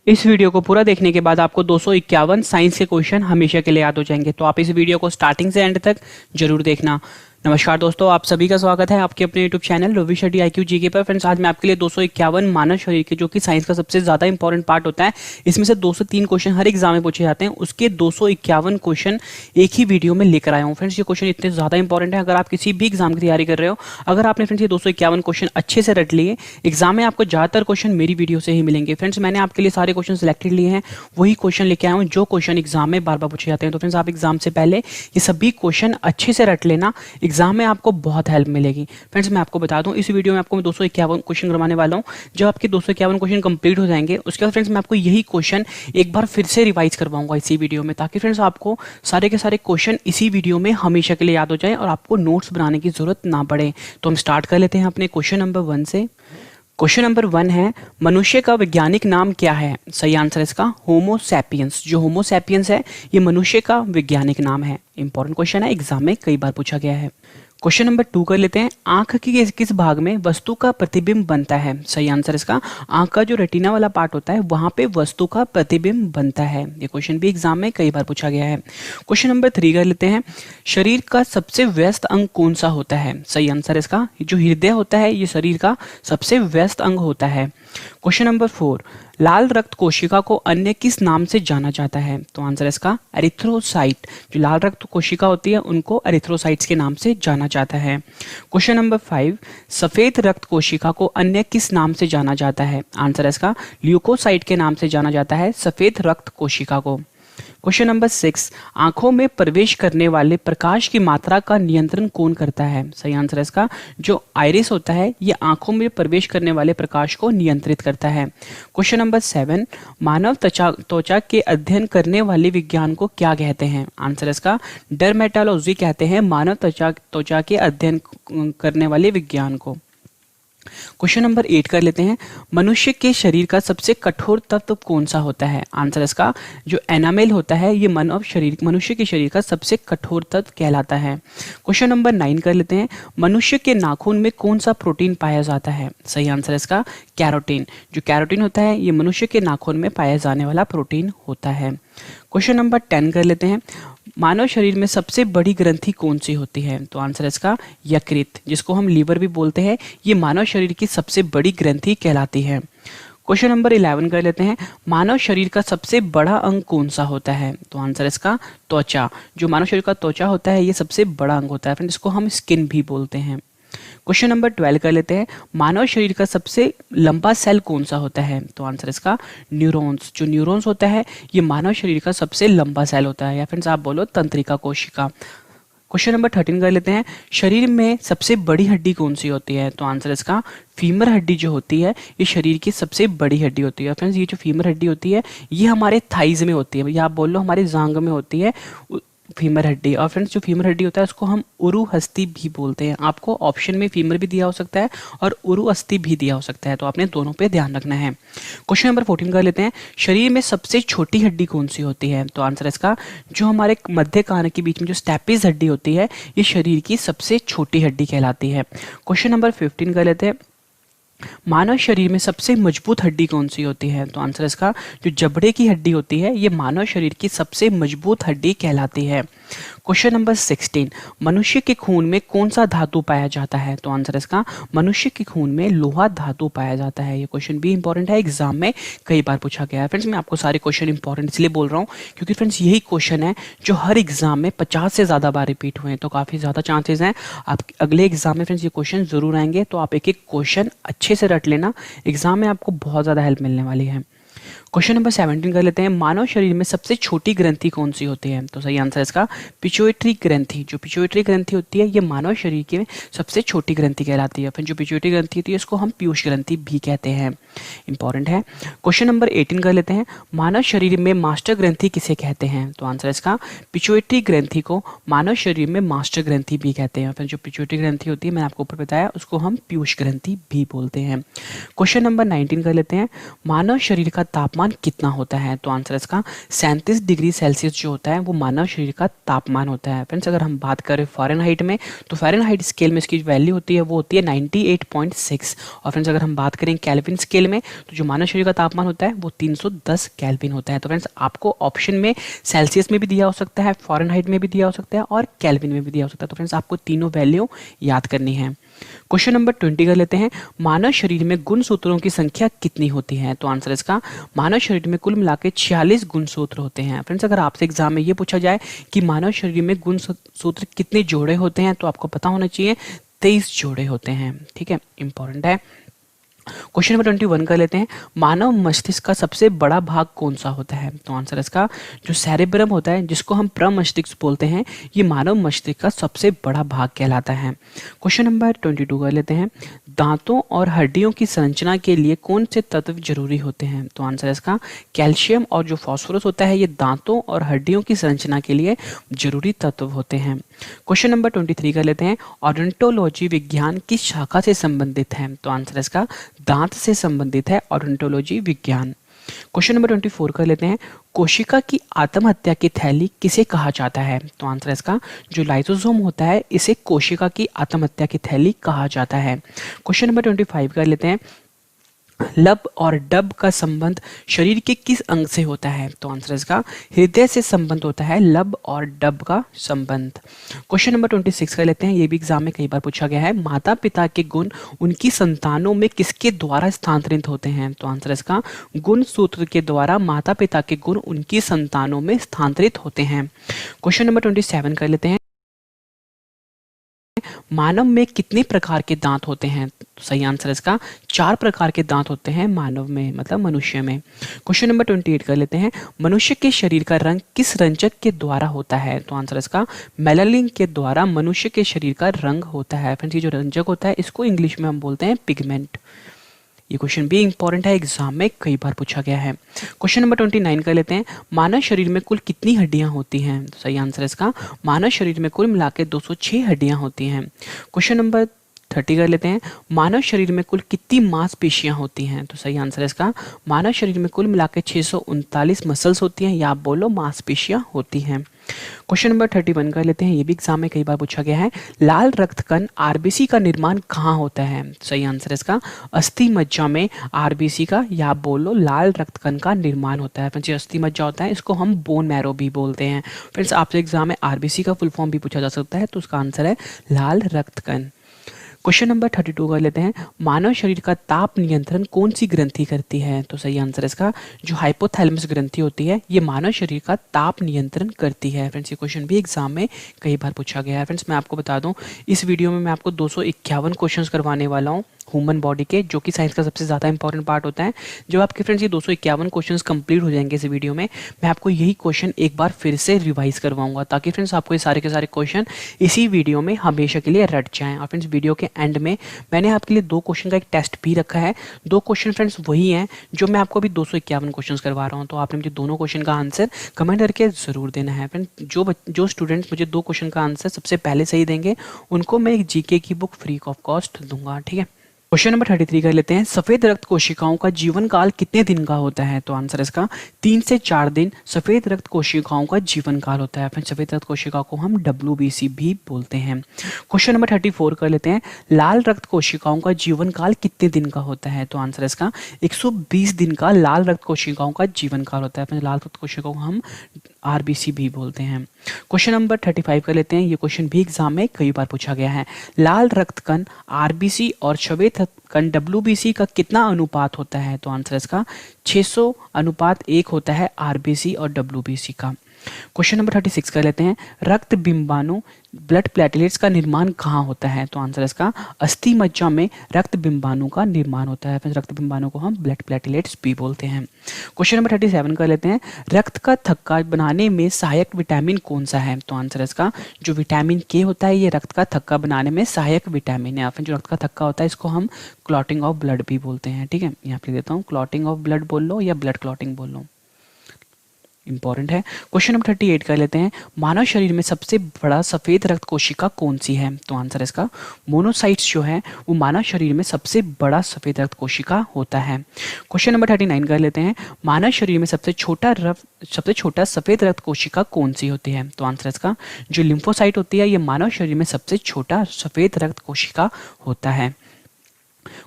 इस वीडियो को पूरा देखने के बाद आपको 251 साइंस के क्वेश्चन हमेशा के लिए याद हो जाएंगे, तो आप इस वीडियो को स्टार्टिंग से एंड तक जरूर देखना। नमस्कार दोस्तों, आप सभी का स्वागत है आपके अपने YouTube channel Ravi Shetty IQ GK पर। फ्रेंड्स, आज मैं आपके लिए 251 मानव शरीर के, जो कि साइंस का सबसे ज्यादा इंपॉर्टेंट पार्ट होता है, इसमें से 2 से 3 क्वेश्चन हर एग्जाम में पूछे जाते हैं, उसके 251 क्वेश्चन एक ही वीडियो में लेकर आया हूँ। फ्रेंड्स, ये क्वेश्चन इतने ज्यादा इंपॉर्टेंट है, अगर आप किसी भी एग्जाम की तैयारी कर रहे हो, अगर आपने फ्रेंड्स ये 251 क्वेश्चन अच्छे से रट लिए, एग्जाम में आपको ज्यादातर क्वेश्चन मेरी वीडियो से ही मिलेंगे। फ्रेंड्स, मैंने आपके लिए सारे क्वेश्चन सिलेक्टेड लिए हैं, वही क्वेश्चन लेके आया हूँ जो क्वेश्चन एग्जाम में बार बार पूछे जाते हैं। तो फ्रेंड्स, आप एग्जाम से पहले ये सभी क्वेश्चन अच्छे से रट लेना, एग्जाम में आपको बहुत हेल्प मिलेगी। फ्रेंड्स, मैं आपको बता दूं, इस वीडियो में आपको मैं 251 क्वेश्चन करवाने वाला हूं। जब आपके 251 क्वेश्चन कंप्लीट हो जाएंगे, उसके बाद फ्रेंड्स मैं आपको यही क्वेश्चन एक बार फिर से रिवाइज करवाऊंगा इसी वीडियो में, ताकि फ्रेंड्स आपको सारे के सारे क्वेश्चन इसी वीडियो में हमेशा के लिए याद हो जाए और आपको नोट्स बनाने की जरूरत ना पड़े। तो हम स्टार्ट कर लेते हैं अपने क्वेश्चन नंबर 1 से। क्वेश्चन नंबर 1 है, मनुष्य का वैज्ञानिक नाम क्या है? सही आंसर इसका होमो सैपियंस। जो होमो सैपियंस है, ये मनुष्य का वैज्ञानिक नाम है। इंपॉर्टेंट क्वेश्चन है, एग्जाम में कई बार पूछा गया है। क्वेश्चन नंबर 2 कर लेते हैं, आंख की किस भाग में वस्तु का प्रतिबिंब बनता है? सही आंसर इसका आंख का जो रेटिना वाला पार्ट होता है, वहां पे वस्तु का प्रतिबिंब बनता है। ये क्वेश्चन भी एग्जाम में कई बार पूछा गया है। क्वेश्चन नंबर 3 कर लेते हैं, शरीर का सबसे व्यस्त अंग कौन सा होता है? सही आंसर इसका जो हृदय होता है, ये शरीर का सबसे व्यस्त अंग होता है। क्वेश्चन नंबर 4, लाल रक्त कोशिका को अन्य किस नाम से जाना जाता है? तो आंसर इसका एरिथ्रोसाइट। जो लाल रक्त कोशिका होती है, उनको एरिथ्रोसाइट्स के नाम से जाना जाता है। क्वेश्चन नंबर 5, सफेद रक्त कोशिका को अन्य किस नाम से जाना जाता है? आंसर इसका ल्यूकोसाइट के नाम से जाना जाता है सफेद रक्त कोशिका को। क्वेश्चन नंबर 6, आंखों में प्रवेश करने वाले प्रकाश की मात्रा का नियंत्रण कौन करता है? सही आंसर इसका जो आइरिस होता है, ये आंखों में प्रवेश करने वाले प्रकाश को नियंत्रित करता है। क्वेश्चन नंबर 7, मानव त्वचा के अध्ययन करने वाले विज्ञान को क्या कहते हैं? आंसर इसका डर्मेटोलॉजी कहते हैं मानव त्वचा के अध्ययन करने वाले विज्ञान को। क्वेश्चन नंबर 8 कर लेते हैं, मनुष्य के शरीर का सबसे कठोर तत्व कौन सा होता है? आंसर इसका जो एनामेल होता है, ये मनुष्य के शरीर का सबसे कठोर तत्व कहलाता है। क्वेश्चन नंबर 9 कर लेते हैं, मनुष्य के नाखून में कौन सा प्रोटीन पाया जाता है? सही आंसर इसका कैरोटीन। जो कैरोटीन होता है, ये मनुष्य के नाखून में पाया जाने वाला प्रोटीन होता है। क्वेश्चन नंबर 10 कर लेते हैं, मानव शरीर में सबसे बड़ी ग्रंथि कौन सी होती है? तो आंसर इसका यकृत, जिसको हम लीवर भी बोलते हैं, ये मानव शरीर की सबसे बड़ी ग्रंथि कहलाती है। क्वेश्चन नंबर 11 कर लेते हैं, मानव शरीर का सबसे बड़ा अंग कौन सा होता है? तो आंसर इसका त्वचा। जो मानव शरीर का त्वचा होता है, ये सबसे बड़ा अंग होता है फ्रेंड, इसको हम स्किन भी बोलते हैं। क्वेश्चन नंबर 12 कर लेते हैं, मानव शरीर का सबसे लंबा सेल कौन सा होता है? तो आंसर इसका न्यूरॉन्स। जो न्यूरॉन्स होता है, ये मानव शरीर का सबसे लंबा सेल होता है, या फ्रेंड्स आप बोलो तंत्रिका कोशिका। क्वेश्चन नंबर 13 कर लेते हैं, शरीर में सबसे बड़ी हड्डी कौन सी होती है? तो आंसर इसका फीमर हड्डी जो होती है, ये शरीर की सबसे बड़ी हड्डी होती है। फ्रेंड्स, ये जो फीमर हड्डी होती है, ये हमारे थाइज में होती है, या आप बोल लो हमारे जांग में होती है फीमर हड्डी। और फ्रेंड्स, जो फीमर हड्डी होता है, उसको हम उरु हस्ती भी बोलते हैं। आपको ऑप्शन में फीमर भी दिया हो सकता है और उरु अस्थि भी दिया हो सकता है, तो आपने दोनों पे ध्यान रखना है। क्वेश्चन नंबर 14 कर लेते हैं, शरीर में सबसे छोटी हड्डी कौन सी होती है? तो आंसर इसका जो हमारे मध्य कान के बीच में जो स्टैपिस हड्डी होती है, ये शरीर की सबसे छोटी हड्डी कहलाती है। क्वेश्चन नंबर 15 कर लेते हैं, मानव शरीर में सबसे मजबूत हड्डी कौन सी होती है? तो आंसर इसका जो जबड़े की हड्डी होती है, ये मानव शरीर की सबसे मजबूत हड्डी कहलाती है। क्वेश्चन नंबर 16, मनुष्य के खून में कौन सा धातु पाया जाता है? तो आंसर इसका मनुष्य के खून में लोहा धातु पाया जाता है। ये क्वेश्चन भी इंपॉर्टेंट है, एग्जाम में कई बार पूछा गया है। फ्रेंड्स, मैं आपको सारे क्वेश्चन इंपॉर्टेंट इसलिए बोल रहा हूँ क्योंकि फ्रेंड्स यही क्वेश्चन है जो हर एग्जाम में 50 से ज्यादा बार रिपीट हुए हैं, तो काफी ज्यादा चांसेस हैं आप अगले एग्जाम में फ्रेंड्स ये क्वेश्चन जरूर आएंगे। तो आप एक एक क्वेश्चन अच्छे से रट लेना, एग्जाम में आपको बहुत ज्यादा हेल्प मिलने वाली है। क्वेश्चन नंबर 17 कर लेते हैं, मानव शरीर में सबसे छोटी ग्रंथि कौन सी होती है? तो सही आंसर इसका पिट्यूटरी ग्रंथि। जो पिट्यूटरी ग्रंथि होती है, ये मानव शरीर की सबसे छोटी ग्रंथि कहलाती है। फिर जो पिट्यूटरी ग्रंथि होती है, इसको हम पीयूष ग्रंथि भी कहते हैं। इंपॉर्टेंट है। क्वेश्चन नंबर 18 कर लेते हैं, मानव शरीर में मास्टर ग्रंथि किसे कहते हैं? तो आंसर इसका पिट्यूटरी ग्रंथि को मानव शरीर में मास्टर ग्रंथि भी कहते हैं। फिर जो पिट्यूटरी ग्रंथि होती है, मैंने आपको ऊपर बताया, उसको हम पीयूष ग्रंथि भी बोलते हैं। क्वेश्चन नंबर 19 कर लेते हैं, मानव शरीर का तापमान कितना होता है? तो आंसर इसका 37 डिग्री सेल्सियस जो होता है वो मानव शरीर का तापमान होता है। फ्रेंड्स अगर हम बात करें फ़ारेनहाइट में, तो फ़ारेनहाइट स्केल में इसकी वैल्यू होती है वो होती है 98.6। और फ्रेंड्स अगर हम बात करें केल्विन स्केल में, तो जो मानव शरीर का तापमान होता है वो 310 केल्विन होता है। तो फ्रेंड्स आपको ऑप्शन में सेल्सियस में भी दिया हो सकता है, फ़ारेनहाइट में भी दिया हो सकता है और केल्विन में भी दिया हो सकता है। तो फ्रेंड्स आपको तीनों वैल्यू याद करनी है। क्वेश्चन नंबर 20 कर लेते हैं। मानव शरीर में गुणसूत्रों की संख्या कितनी होती है? तो आंसर इसका मानव शरीर में कुल मिलाकर 46 गुणसूत्र होते हैं। फ्रेंड्स अगर आपसे एग्जाम में ये पूछा जाए कि मानव शरीर में गुणसूत्र कितने जोड़े होते हैं, तो आपको पता होना चाहिए 23 जोड़े होते हैं। ठीक है, इंपॉर्टेंट है। क्वेश्चन नंबर 21 कर लेते हैं। मानव मस्तिष्क का सबसे बड़ा भाग कौन सा होता है? तो आंसर इसका जो सेरेब्रम होता है, जिसको हम प्रमस्तिष्क बोलते हैं, ये मानव मस्तिष्क का सबसे बड़ा भाग कहलाता है। क्वेश्चन नंबर 22 कर लेते हैं। दांतों और हड्डियों की संरचना के लिए कौन से तत्व जरूरी होते हैं? तो आंसर इसका कैल्शियम और जो फास्फोरस होता है, ये दांतों और हड्डियों की संरचना के लिए जरूरी तत्व होते हैं। क्वेश्चन नंबर 23 कर लेते हैं। ऑडोंटोलॉजी विज्ञान किस शाखा से संबंधित है? तो आंसर इसका दांत से संबंधित है ऑडोंटोलॉजी विज्ञान। क्वेश्चन नंबर 24 कर लेते हैं। कोशिका की आत्महत्या की थैली किसे कहा जाता है? तो आंसर इसका जो लाइसोसोम होता है, इसे कोशिका की आत्महत्या की थैली कहा जाता है। क्वेश्चन नंबर 25 कर लेते हैं। लब और डब का संबंध शरीर के किस अंग से होता है? तो आंसर इसका हृदय से संबंध होता है लब और डब का संबंध। क्वेश्चन नंबर 26 कर लेते हैं। ये भी एग्जाम में कई बार पूछा गया है। माता पिता के गुण उनकी संतानों में किसके द्वारा स्थानांतरित होते हैं? तो आंसर इसका गुण सूत्र के द्वारा माता पिता के गुण उनकी संतानों में स्थानांतरित होते हैं। क्वेश्चन नंबर 27 कर लेते हैं। मानव में कितने प्रकार के दांत होते हैं? तो सही आंसर इसका 4 प्रकार के दांत होते हैं मानव में, मतलब मनुष्य में। क्वेश्चन नंबर 28 कर लेते हैं। मनुष्य के शरीर का रंग किस रंजक के द्वारा होता है? तो आंसर इसका मेलानिन के द्वारा मनुष्य के शरीर का रंग होता है। फ्रेंड्स ये जो रंजक होता है, इसको इंग्लिश में हम बोलते हैं पिगमेंट। ये क्वेश्चन भी इंपॉर्टेंट है, एग्जाम में कई बार पूछा गया है। क्वेश्चन नंबर 29 कर लेते हैं। मानव शरीर में कुल कितनी हड्डियां होती हैं? तो सही आंसर इसका मानव शरीर में कुल मिलाकर 206 हड्डियां होती हैं। क्वेश्चन नंबर 30 कर लेते हैं। मानव शरीर में कुल कितनी मांसपेशियां होती हैं? तो सही आंसर इसका मानव शरीर में कुल मिलाकर 639 मसल्स होती हैं, या आप बोलो मांसपेशियां होती हैं। क्वेश्चन नंबर 31 कर लेते हैं। ये भी एग्जाम में कई बार पूछा गया है। लाल रक्त कण आरबीसी का निर्माण कहाँ होता है? सही आंसर इसका अस्थि मज्जा में आरबीसी का, या आप बोलो लाल रक्त कण का निर्माण होता है। फ्रेंड्स अस्थि मज्जा होता है, इसको हम बोन मैरो भी बोलते हैं। फ्रेंड्स आपसे एग्जाम में आरबीसी का फुल फॉर्म भी पूछा जा सकता है, तो उसका आंसर है लाल रक्त कण। क्वेश्चन नंबर 32 कर लेते हैं। मानव शरीर का ताप नियंत्रण कौन सी ग्रंथि करती है? तो सही आंसर इसका जो हाइपोथैलेमस ग्रंथि होती है, ये मानव शरीर का ताप नियंत्रण करती है। फ्रेंड्स ये क्वेश्चन भी एग्जाम में कई बार पूछा गया है। फ्रेंड्स मैं आपको बता दूं, इस वीडियो में मैं आपको 251 क्वेश्चंस करवाने वाला हूं ह्यूमन बॉडी के, जो कि साइंस का सबसे ज़्यादा इंपॉर्टेंट पार्ट होता है। जब आपके फ्रेंड्स ये 251 क्वेश्चंस कंप्लीट हो जाएंगे इस वीडियो में, मैं आपको यही क्वेश्चन एक बार फिर से रिवाइज करवाऊंगा, ताकि फ्रेंड्स आपको ये सारे के सारे क्वेश्चन इसी वीडियो में हमेशा के लिए रट जाएं। और फ्रेंड्स वीडियो के एंड में मैंने आपके लिए 2 क्वेश्चन का एक टेस्ट भी रखा है। 2 क्वेश्चन फ्रेंड्स वही हैं जो मैं आपको अभी 251 क्वेश्चन करवा रहा हूँ। तो आपने मुझे दोनों क्वेश्चन का आंसर कमेंट करके जरूर देना है। फ्रेंड्स जो स्टूडेंट्स मुझे 2 क्वेश्चन का आंसर सबसे पहले सही देंगे, उनको मैं एक जीके की बुक फ्री ऑफ कॉस्ट दूंगा। ठीक है, क्वेश्चन नंबर 33 कर लेते हैं। सफेद रक्त कोशिकाओं का जीवन काल कितने दिन का होता है? तो आंसर इसका 3 से 4 दिन सफेद रक्त कोशिकाओं का जीवन काल होता है। फिर सफेद रक्त कोशिकाओं को हम WBC भी बोलते हैं। क्वेश्चन नंबर 34 कर लेते हैं। लाल रक्त कोशिकाओं का जीवन काल कितने दिन का होता है? तो आंसर इसका 120 दिन का लाल रक्त कोशिकाओं का जीवन काल होता है। फिर लाल रक्त कोशिकाओं को हम RBC भी बोलते हैं। क्वेश्चन नंबर 35 कर लेते हैं। ये क्वेश्चन भी एग्जाम में कई बार पूछा गया है। लाल रक्त कण RBC और सफेद रक्त कण WBC का कितना अनुपात होता है? तो आंसर इसका 600:1 होता है RBC और WBC का। क्वेश्चन नंबर 36 कर लेते हैं। रक्त बिंबाणु ब्लड प्लेटलेट्स का निर्माण कहाँ होता है? तो आंसर इसका अस्थि मज्जा में रक्त बिंबाणु का निर्माण होता है। फिर रक्त बिंबाणु को हम ब्लड प्लेटलेट्स भी बोलते हैं। क्वेश्चन नंबर 37 कर लेते हैं। रक्त का थक्का बनाने में सहायक विटामिन कौन सा है? तो आंसर इसका जो विटामिन K होता है, ये रक्त का थक्का बनाने में सहायक विटामिन है। फिर जो रक्त का थक्का होता है, इसको हम क्लॉटिंग ऑफ ब्लड भी बोलते हैं। ठीक है, यहाँ पे देता हूँ, क्लॉटिंग ऑफ ब्लड बोल लो या ब्लड क्लॉटिंग बोल लो, इंपॉर्टेंट है। क्वेश्चन नंबर 38 कर लेते हैं, मानव शरीर में सबसे बड़ा सफेद रक्त कोशिका कौन सी है? तो आंसर इसका मोनोसाइट्स जो है वो मानव शरीर में सबसे बड़ा सफेद रक्त कोशिका होता है। क्वेश्चन नंबर 39 कर लेते हैं, मानव शरीर में सबसे छोटा सफेद रक्त कोशिका कौन सी होती है? तो आंसर इसका जो लिम्फोसाइट होती है ये मानव शरीर में सबसे छोटा सफेद रक्त कोशिका होता है।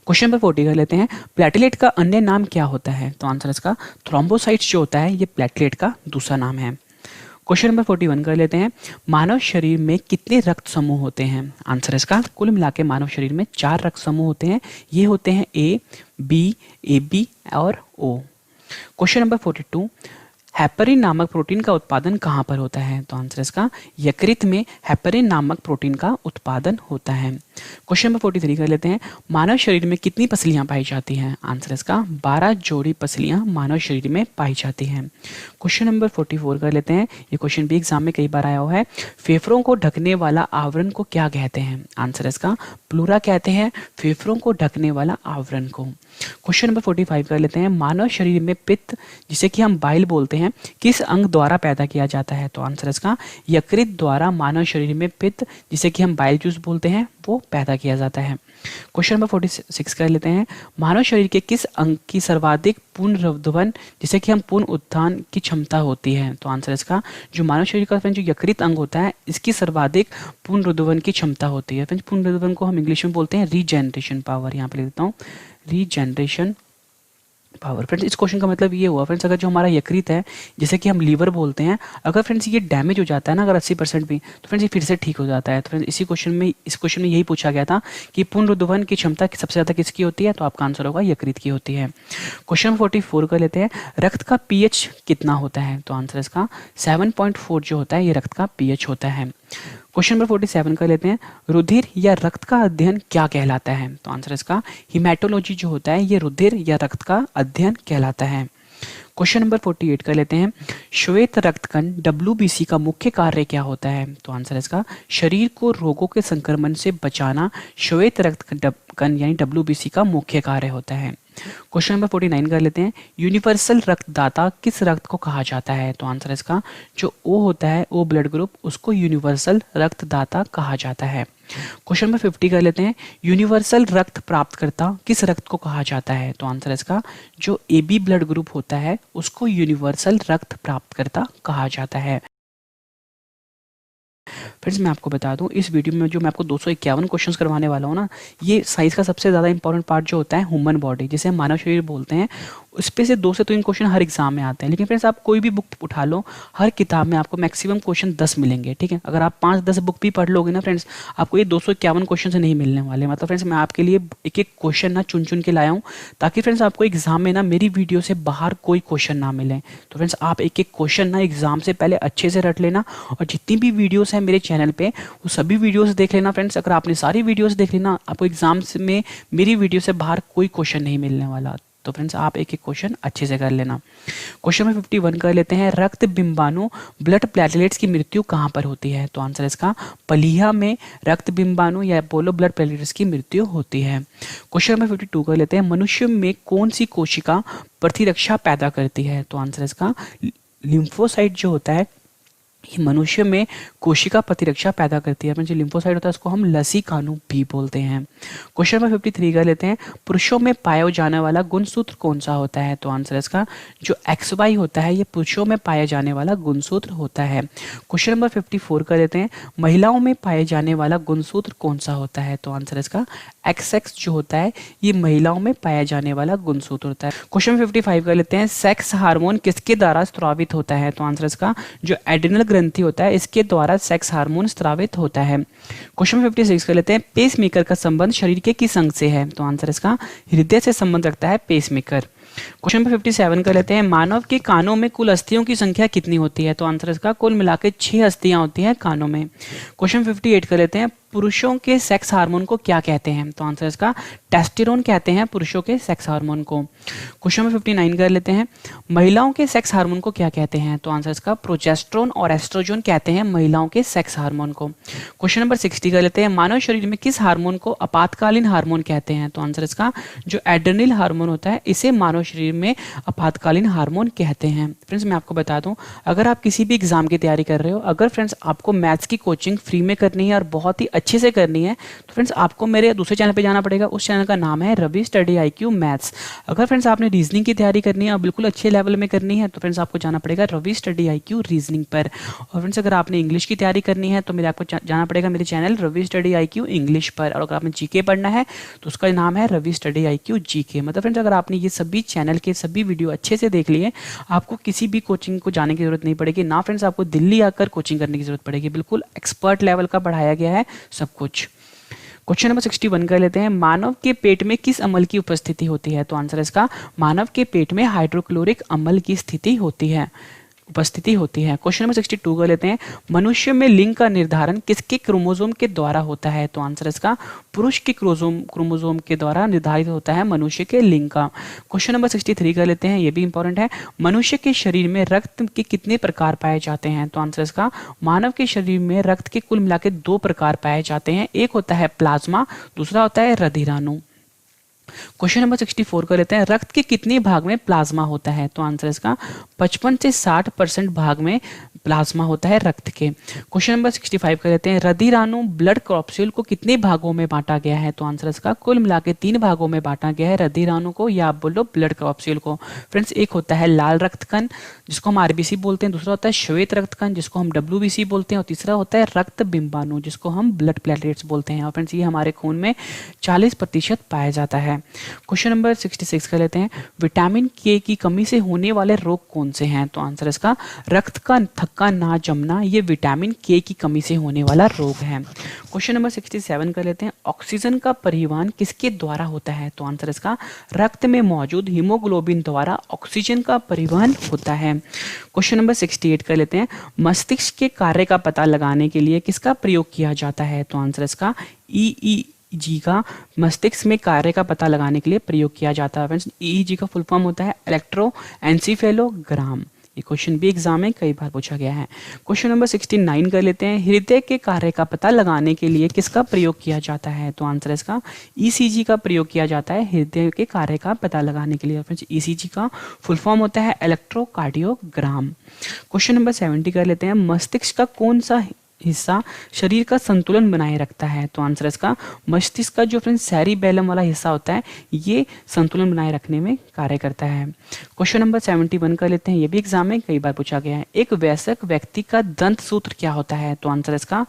क्वेश्चन नंबर 40 कर लेते हैं, प्लेटलेट का अन्य नाम क्या होता है? तो आंसर इसका थ्रोम्बोसाइट्स जो होता है ये प्लेटलेट का दूसरा नाम है। क्वेश्चन नंबर 41 कर लेते हैं, मानव शरीर में कितने रक्त समूह होते हैं? आंसर इसका कुल मिला के मानव शरीर में 4 रक्त समूह होते हैं। ये होते हैं ए, बी, ए बी और ओ। क्वेश्चन नंबर 42, हेपरिन नामक प्रोटीन का उत्पादन कहाँ पर होता है? तो आंसर इसका यकृत में हेपरिन नामक प्रोटीन का उत्पादन होता है। क्वेश्चन नंबर 43 कर लेते हैं, मानव शरीर में कितनी पसलियां पाई जाती हैं? आंसर इसका 12 जोड़ी पसलियां मानव शरीर में पाई जाती हैं। क्वेश्चन नंबर 44 कर लेते हैं, ये क्वेश्चन भी एग्जाम में कई बार आया हुआ है, फेफड़ों को ढकने वाला आवरण को क्या कहते हैं? आंसर इसका प्लूरा कहते हैं फेफड़ों को ढकने वाला आवरण को। क्वेश्चन नंबर 45 कर लेते हैं, मानव शरीर में पित्त जिसे कि हम बाइल बोलते हैं किस अंग द्वारा पैदा किया जाता है? तो आंसर इसका यकृत द्वारा मानव शरीर में पित्त जिसे कि हम बाइल जूस बोलते हैं वो पैदा किया जाता है। क्वेश्चन नंबर 46 कर लेते हैं, मानव शरीर के किस अंग की सर्वाधिक पुनरुत्थान जिसे कि हम पुनः उत्थान की क्षमता होती है? तो आंसर इसका जो मानव शरीर का जो यकृत अंग होता है इसकी सर्वाधिक पुनरुत्थान की क्षमता होती है। पुनरुत्थान को हम इंग्लिश में बोलते हैं रीजनरेशन पावर, यहाँ पे लिख देता हूँ रीजनरेशन पावर। फ्रेंड्स इस क्वेश्चन का मतलब ये हुआ फ्रेंड्स, अगर जो हमारा यकृत है जिसे कि हम लीवर बोलते हैं, अगर फ्रेंड्स ये डैमेज हो जाता है ना अगर 80% भी, तो फ्रेंड्स ये फिर से ठीक हो जाता है। तो फ्रेंड्स इस क्वेश्चन में यही पूछा गया था कि पुनरुत्थान की क्षमता सबसे ज़्यादा किसकी होती है? तो आपका आंसर होगा यकृत की होती है। क्वेश्चन 44 कर लेते हैं, रक्त का pH कितना होता है? तो आंसर इसका 7.4 जो होता है ये रक्त का pH होता है। क्वेश्चन नंबर 47 कर लेते हैं, रुधिर या रक्त का अध्ययन क्या कहलाता है? तो आंसर इसका हिमेटोलॉजी जो होता है ये रुधिर या रक्त का अध्ययन कहलाता है। क्वेश्चन नंबर 48 कर लेते हैं, श्वेत रक्तकण WBC का मुख्य कार्य क्या होता है? तो आंसर इसका शरीर को रोगों के संक्रमण से बचाना श्वेत रक्तकण यानी WBC का मुख्य कार्य होता है। क्वेश्चन नंबर 49 कर लेते हैं, यूनिवर्सल रक्तदाता किस रक्त को कहा जाता है? तो आंसर इसका जो O होता है O ब्लड ग्रुप उसको यूनिवर्सल रक्तदाता कहा जाता है। क्वेश्चन नंबर 50 कर लेते हैं, यूनिवर्सल रक्त प्राप्तकर्ता किस रक्त को कहा जाता है? तो आंसर इसका जो AB ब्लड ग्रुप होता है उसको यूनिवर्सल रक्त प्राप्तकर्ता कहा जाता है। फ्रेंड्स मैं आपको बता दूं इस वीडियो में जो मैं आपको 251 क्वेश्चंस करवाने वाला हूं ना, ये साइंस का सबसे ज़्यादा इंपॉर्टेंट पार्ट जो होता है ह्यूमन बॉडी जिसे हम मानव शरीर बोलते हैं, उस पे से 2 से 3 क्वेश्चन हर एग्जाम में आते हैं। लेकिन फ्रेंड्स आप कोई भी बुक उठा लो, हर किताब में आपको मैक्सिमम क्वेश्चन 10 मिलेंगे। ठीक है, अगर आप 5-10 बुक भी पढ़ लोगे ना फ्रेंड्स, आपको ये 251 क्वेश्चन से नहीं मिलने वाले। मतलब फ्रेंड्स मैं आपके लिए एक एक क्वेश्चन ना चुन चुन के लाया हूँ ताकि फ्रेंड्स आपको एग्जाम में ना मेरी वीडियो से बाहर कोई क्वेश्चन ना मिले। तो फ्रेंड्स आप एक एक क्वेश्चन ना एग्जाम से पहले अच्छे से रट लेना, और जितनी भी वीडियोस हैं मेरे चैनल पे वो सभी वीडियोस देख लेना फ्रेंड्स। अगर आपने सारी वीडियोस देख लेना, आपको एग्जाम में मेरी वीडियो से बाहर कोई क्वेश्चन नहीं मिलने वाला। तो फ्रेंड्स आप एक एक क्वेश्चन अच्छे से कर लेना। क्वेश्चन में 51 कर लेते हैं, रक्त बिंबाणु ब्लड प्लेटलेट्स की मृत्यु कहाँ पर होती है? तो आंसर इसका पलीहा में रक्त बिंबाणु या अपोलो ब्लड प्लेटलेट्स की मृत्यु होती है। क्वेश्चन में 52 कर लेते हैं, मनुष्य में कौन सी कोशिका प्रतिरक्षा पैदा करती है? तो आंसर इसका लिम्फोसाइट जो होता है ये मनुष्य में कोशिका प्रतिरक्षा पैदा करती है। जो लिम्फोसाइट होता है उसको हम लसीकाणु भी बोलते हैं। क्वेश्चन नंबर 53 कर लेते हैं, पुरुषों में पाया जाने वाला गुणसूत्र कौन सा होता है? तो आंसर इसका जो XY होता है ये पुरुषों में पाया जाने वाला गुणसूत्र होता है। क्वेश्चन नंबर 54 कर लेते हैं, महिलाओं में पाए जाने वाला गुणसूत्र कौन सा होता है? तो आंसर इसका XX जो होता है ये महिलाओं में पाया जाने वाला गुणसूत्र होता है। क्वेश्चन 55 कर लेते हैं, सेक्स हार्मोन किसके द्वारा स्रावित होता है? तो आंसर इसका जो एड्रिनल ग्रंथि होता है इसके द्वारा सेक्स हार्मोन स्रावित होता है। क्वेश्चन 56 कर लेते हैं, पेसमेकर का संबंध शरीर के किस अंग से है? तो आंसर इसका हृदय से संबंध रखता है पेसमेकर। क्वेश्चन नंबर 57 कर लेते हैं, मानव के कानों में कुल अस्थियों की संख्या कितनी होती है? तो आंसर इसका कुल मिलाकर 6 अस्थियां होती हैं कानों में। क्वेश्चन 58 कर लेते हैं, पुरुषों के सेक्स हार्मोन को क्या कहते हैं? तो आंसर इसका टेस्टेरोन कहते हैं पुरुषों के सेक्स हार्मोन को। क्वेश्चन नंबर 59 कर लेते हैं, महिलाओं के सेक्स हार्मोन को क्या कहते हैं? तो आंसर इसका प्रोजेस्टेरोन और एस्ट्रोजन कहते हैं महिलाओं के सेक्स हार्मोन को। क्वेश्चन नंबर 60 कर लेते हैं, मानव शरीर में किस हार्मोन को आपातकालीन हार्मोन कहते हैं? तो आंसर इसका जो एड्रेनल हार्मोन होता है इसे मानव शरीर में आपातकालीन हार्मोन कहते हैं। फ्रेंड्स मैं आपको बता दूं, अगर आप किसी भी एग्जाम की तैयारी कर रहे हो, अगर फ्रेंड्स आपको मैथ्स की कोचिंग फ्री में करनी है और बहुत ही अच्छे से करनी है, तो फ्रेंड्स आपको मेरे दूसरे चैनल पे जाना पड़ेगा। उस चैनल का नाम है रवि स्टडी IQ मैथ्स। अगर फ्रेंड्स आपने रीजनिंग की तैयारी करनी है और बिल्कुल अच्छे लेवल में करनी है, तो फ्रेंड्स आपको जाना पड़ेगा रवि स्टडी IQ रीजनिंग पर। और फ्रेंड्स अगर आपने इंग्लिश की तैयारी करनी है तो मेरे आपको जाना पड़ेगा मेरे channel Ravi study IQ English पर। और अगर आपने जीके पढ़ना है तो उसका नाम है रवि स्टडी IQ जीके। मतलब फ्रेंड्स अगर आपने ये सभी चैनल के सभी वीडियो अच्छे से देख लिए, आपको किसी भी कोचिंग को जाने की जरूरत नहीं पड़ेगी ना फ्रेंड्स, आपको दिल्ली आकर कोचिंग करने की जरूरत पड़ेगी। बिल्कुल एक्सपर्ट लेवल का पढ़ाया गया है सब कुछ। क्वेश्चन नंबर 61 कर लेते हैं, मानव के पेट में किस अम्ल की उपस्थिति होती है? तो आंसर इसका मानव के पेट में हाइड्रोक्लोरिक अम्ल की स्थिति होती है, उपस्थिति होती है। क्वेश्चन नंबर 62 कर लेते हैं, मनुष्य में लिंग का निर्धारण किसके क्रोमोसोम के द्वारा होता है? तो आंसर इसका पुरुष के क्रोमोसोम के द्वारा निर्धारित होता है मनुष्य के लिंग का। क्वेश्चन नंबर 63 कर लेते हैं, ये भी इंपॉर्टेंट है, मनुष्य के शरीर में रक्त के कितने प्रकार पाए जाते हैं? तो आंसर इसका मानव के शरीर में रक्त के कुल मिलाकर 2 प्रकार पाए जाते हैं। एक होता है प्लाज्मा, दूसरा होता है रधिराणु। क्वेश्चन नंबर 64 कर लेते हैं, रक्त के कितने भाग में प्लाज्मा होता है? तो आंसर इसका 55 से 60% भाग में प्लाज्मा होता है रक्त के। क्वेश्चन नंबर 65 कर लेते हैं, रधिराणु ब्लड कैप्सूल को कितने भागों में बांटा गया है? तो आंसर इसका कुल मिला के 3 भागों में बांटा गया है रधिराणु को, या आप बोल लो ब्लड कैप्सूल को। फ्रेंड्स एक होता है लाल रक्त कण जिसको हम RBC बोलते हैं, दूसरा होता है श्वेत रक्त कण जिसको हम WBC बोलते हैं, और तीसरा होता है रक्त बिंबाणु जिसको हम ब्लड प्लेटलेट्स बोलते हैं। और फ्रेंड्स ये हमारे खून में 40% पाया जाता है। क्वेश्चन नंबर 66 कर लेते हैं, विटामिन K की कमी से होने वाले रोग कौन से हैं? तो आंसर इसका रक्त का थक्का ना जमना, ये विटामिन K की कमी से होने वाला रोग है। क्वेश्चन नंबर 67 कर लेते हैं, ऑक्सीजन का परिवहन किसके द्वारा होता है? तो आंसर इसका रक्त में मौजूद हीमोग्लोबिन द्वारा ऑक्सीजन का परिवहन होता है। क्वेश्चन नंबर 68 कर लेते हैं, मस्तिष्क के कार्य का पता लगाने के लिए किसका प्रयोग किया जाता है? तो आंसर इसका EEG का मस्तिष्क में कार्य का पता लगाने के लिए प्रयोग किया जाता है। फ्रेंड्स EEG का फुल फॉर्म होता है इलेक्ट्रोएन्सेफेलोग्राम। ये क्वेश्चन भी एग्जाम में कई बार पूछा गया है। क्वेश्चन नंबर 69 कर लेते हैं, हृदय के कार्य का पता लगाने के लिए किसका प्रयोग किया जाता है? तो आंसर इसका ECG का प्रयोग किया जाता है हृदय के कार्य का पता लगाने के लिए। फ्रेंड्स ECG का फुल फॉर्म होता है इलेक्ट्रोकार्डियोग्राम। क्वेश्चन नंबर 70 कर लेते हैं, मस्तिष्क का कौन सा हिस्सा शरीर का संतुलन बनाए रखता है? तो आंसर इसका मस्तिष्क का जो फ्रेंड्स सेरिबेलम वाला हिस्सा होता है ये संतुलन बनाए रखने में कार्य करता है। क्वेश्चन नंबर 71 कर लेते हैं, ये भी एग्जाम में कई बार पूछा गया है, एक वयस्क व्यक्ति का दंत सूत्र क्या होता है? तो आंसर इसका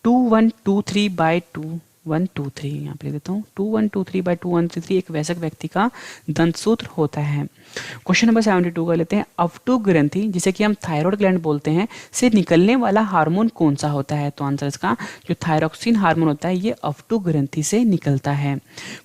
2123/2123, यहाँ पे लिख देता हूँ 2123/2123 एक वयस्क व्यक्ति का दंत सूत्र होता है। क्वेश्चन नंबर 72 कर लेते हैं, अवटु ग्रंथि जिसे कि हम थायराइड ग्लैंड बोलते हैं से निकलने वाला हार्मोन कौन सा होता है? तो आंसर इसका जो थायरॉक्सिन हार्मोन होता है ये अवटु ग्रंथि से निकलता है।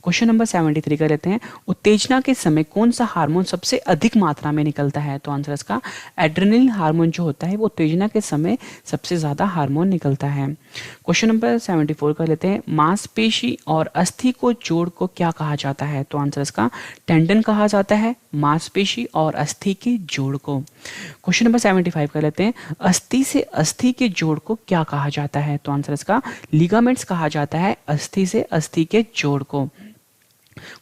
क्वेश्चन नंबर 73 कर लेते हैं, उत्तेजना के समय कौन सा हार्मोन सबसे अधिक मात्रा में निकलता है? तो आंसर इसका एड्रेनल हार्मोन जो होता है वो उत्तेजना के समय सबसे ज्यादा हार्मोन निकलता है। क्वेश्चन नंबर 74 कर लेते हैं, मांसपेशी और अस्थि को जोड़ को क्या कहा जाता है? तो आंसर इसका टेंडन कहा जाता है मांसपेशी और अस्थि के जोड़ को। क्वेश्चन नंबर 75 कर लेते हैं, अस्थि से अस्थि के जोड़ को क्या कहा जाता है? तो आंसर इसका लिगामेंट्स कहा जाता है अस्थि से अस्थि के जोड़ को।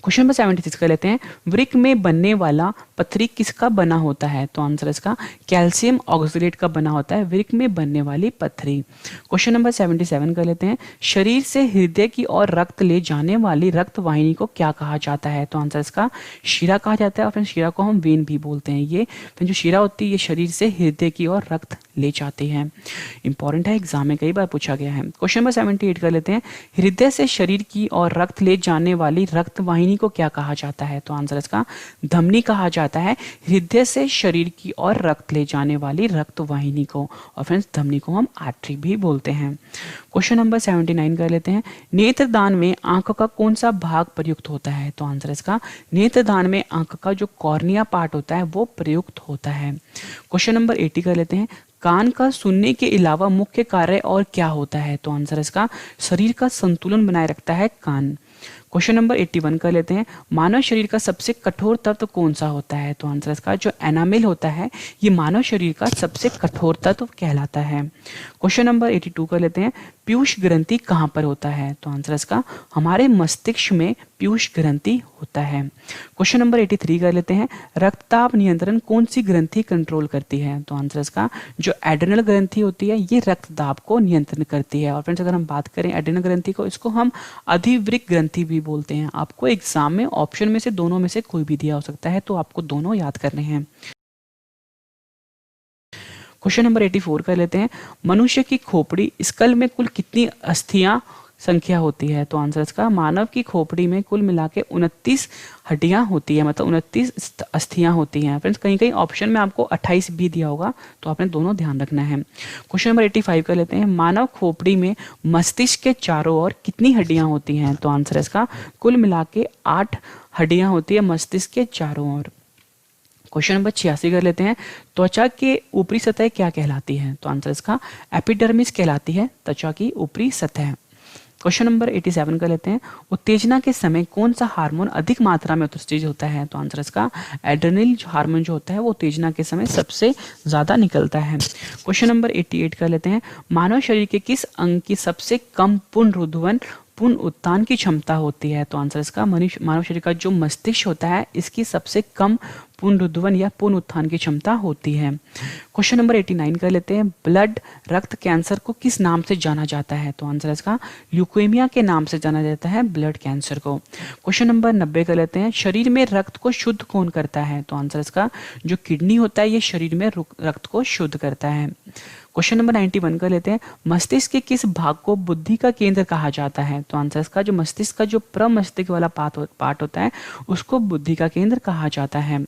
क्वेश्चन नंबर 76 कर लेते हैं, वृक्क में बनने वाला पथरी किसका बना होता है? तो आंसर इसका कैल्शियम ऑक्सलेट का बना होता है वृक्क में बनने वाली पथरी। क्वेश्चन नंबर 77 कर लेते हैं, शरीर से हृदय की ओर रक्त ले जाने वाली रक्त वाहिनी को क्या कहा जाता है? तो आंसर इसका शिरा कहा जाता है, और फ्रेंड्स शिरा को हम वेन भी बोलते हैं। ये जो शिरा होती है ये शरीर से हृदय की ओर रक्त ले जाती है। इंपॉर्टेंट है, एग्जाम में कई बार पूछा गया है। क्वेश्चन नंबर 78 कर लेते हैं, हृदय से शरीर की ओर रक्त ले जाने वाली रक्त वाहिनी को क्या कहा जाता है? तो आंसर इसका धमनी कहा जाता है। हृदय से शरीर की ओर रक्त ले जाने वाली रक्त वाहिनी को, और फ्रेंड्स धमनी को हम आर्टरी भी बोलते हैं। क्वेश्चन नंबर 79 कर लेते हैं। नेत्रदान में आंख का कौन सा भाग प्रयुक्त होता है? तो आंसर इसका नेत्रदान में आंख का जो कॉर्निया पार्ट होता है वो प्रयुक्त होता है। क्वेश्चन नंबर 80 कर लेते हैं। कान का सुनने के अलावा मुख्य कार्य और क्या होता है? तो आंसर इसका शरीर का संतुलन बनाए रखता है कान। क्वेश्चन नंबर 81 कर लेते हैं। मानव शरीर का सबसे कठोर तत्व कौन सा होता है? तो आंसर इसका जो एनामिल होता है ये मानव शरीर का सबसे कठोर तत्व कहलाता है। क्वेश्चन नंबर 82 कर लेते हैं। पीयूष ग्रंथि कहाँ पर होता है? तो आंसर इसका हमारे मस्तिष्क में पीयूष ग्रंथि होता है। क्वेश्चन नंबर 83 कर लेते हैं। रक्तचाप नियंत्रण कौन सी ग्रंथि कंट्रोल करती है? तो आंसर इसका जो एड्रेनल ग्रंथि होती है ये रक्तदाब को नियंत्रण करती है। और फ्रेंड्स अगर हम बात करें एड्रेनल ग्रंथि को, इसको हम अधिवृक्क ग्रंथि भी बोलते हैं। आपको एग्जाम में ऑप्शन में से दोनों में से कोई भी दिया हो सकता है, तो आपको दोनों याद करने हैं। क्वेश्चन नंबर 84 कर लेते हैं। मनुष्य की खोपड़ी स्कल में कुल कितनी अस्थियां संख्या होती है? तो आंसर इसका मानव की खोपड़ी में कुल मिला के 29 हड्डियां होती है, मतलब 29 अस्थियां होती हैं। फ्रेंड्स कहीं कहीं ऑप्शन में आपको 28 भी दिया होगा, तो आपने दोनों ध्यान रखना है। क्वेश्चन नंबर 85 कर लेते हैं। मानव खोपड़ी में मस्तिष्क के चारों ओर कितनी हड्डियां होती हैं? तो आंसर इसका कुल मिला के 8 हड्डियां होती है मस्तिष्क के चारों ओर। क्वेश्चन नंबर 86 कर लेते हैं। त्वचा के ऊपरी सतह क्या कहलाती है? तो आंसर इसका एपिडर्मिस कहलाती है, त्वचा की ऊपरी सतह। क्वेश्चन नंबर 87 कर लेते हैं। उत्तेजना के समय कौन सा हार्मोन अधिक मात्रा में उत्सर्जित होता है? तो आंसर इसका एड्रेनल हार्मोन जो होता है वो उत्तेजना के समय सबसे ज्यादा निकलता है। क्वेश्चन नंबर 88 कर लेते हैं। मानव शरीर के किस अंग की सबसे कम पुनरुद्धान पुनः उत्थान की क्षमता होती है? तो आंसर इसका मानव शरीर का जो मस्तिष्क होता है इसकी सबसे कम पुनरुद्धान या पुनः उत्थान की क्षमता होती है। क्वेश्चन नंबर 89 कर लेते हैं। ब्लड रक्त कैंसर को किस नाम से जाना जाता है? तो आंसर इसका ल्यूकेमिया के नाम से जाना जाता है ब्लड कैंसर को। क्वेश्चन नंबर 90 कर लेते हैं। शरीर में रक्त को शुद्ध कौन करता है? तो आंसर इसका जो किडनी होता है ये शरीर में रक्त को शुद्ध करता है। क्वेश्चन नंबर 91 कर लेते हैं। मस्तिष्क के किस भाग को बुद्धि का केंद्र कहा जाता है? तो आंसर इसका जो मस्तिष्क का जो प्रमस्तिष्क वाला पार्ट होता है उसको बुद्धि का केंद्र कहा जाता है।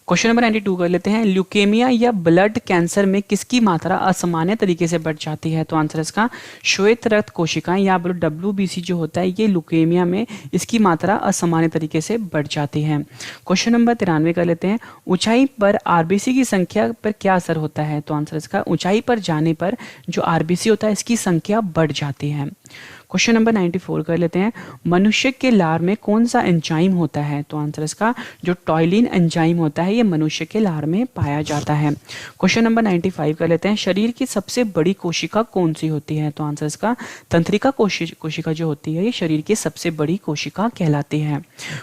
क्वेश्चन नंबर 92 कर लेते हैं। ल्यूकेमिया या ब्लड कैंसर में किसकी मात्रा असामान्य तरीके से बढ़ जाती है? तो आंसर इसका श्वेत रक्त कोशिकाएं या WBC जो होता है ये ल्यूकेमिया में इसकी मात्रा असामान्य तरीके से बढ़ जाती है। क्वेश्चन नंबर 93 कर लेते हैं। ऊंचाई पर RBC की संख्या पर क्या असर होता है? तो आंसर इसका ऊंचाई पर जाने पर जो RBC होता है इसकी संख्या बढ़ जाती है। क्वेश्चन नंबर 94 कर लेते हैं। मनुष्य के लार में कौन सा एंजाइम होता है? तो आंसर इसका जो टॉयलिन एंजाइम होता है ये मनुष्य के लार में पाया जाता है। क्वेश्चन नंबर 95 कर लेते हैं। शरीर की सबसे बड़ी कोशिका कौन सी होती है? तो आंसर इसका तंत्रिका कोशिका जो होती है ये शरीर की सबसे बड़ी कोशिका कहलाती है।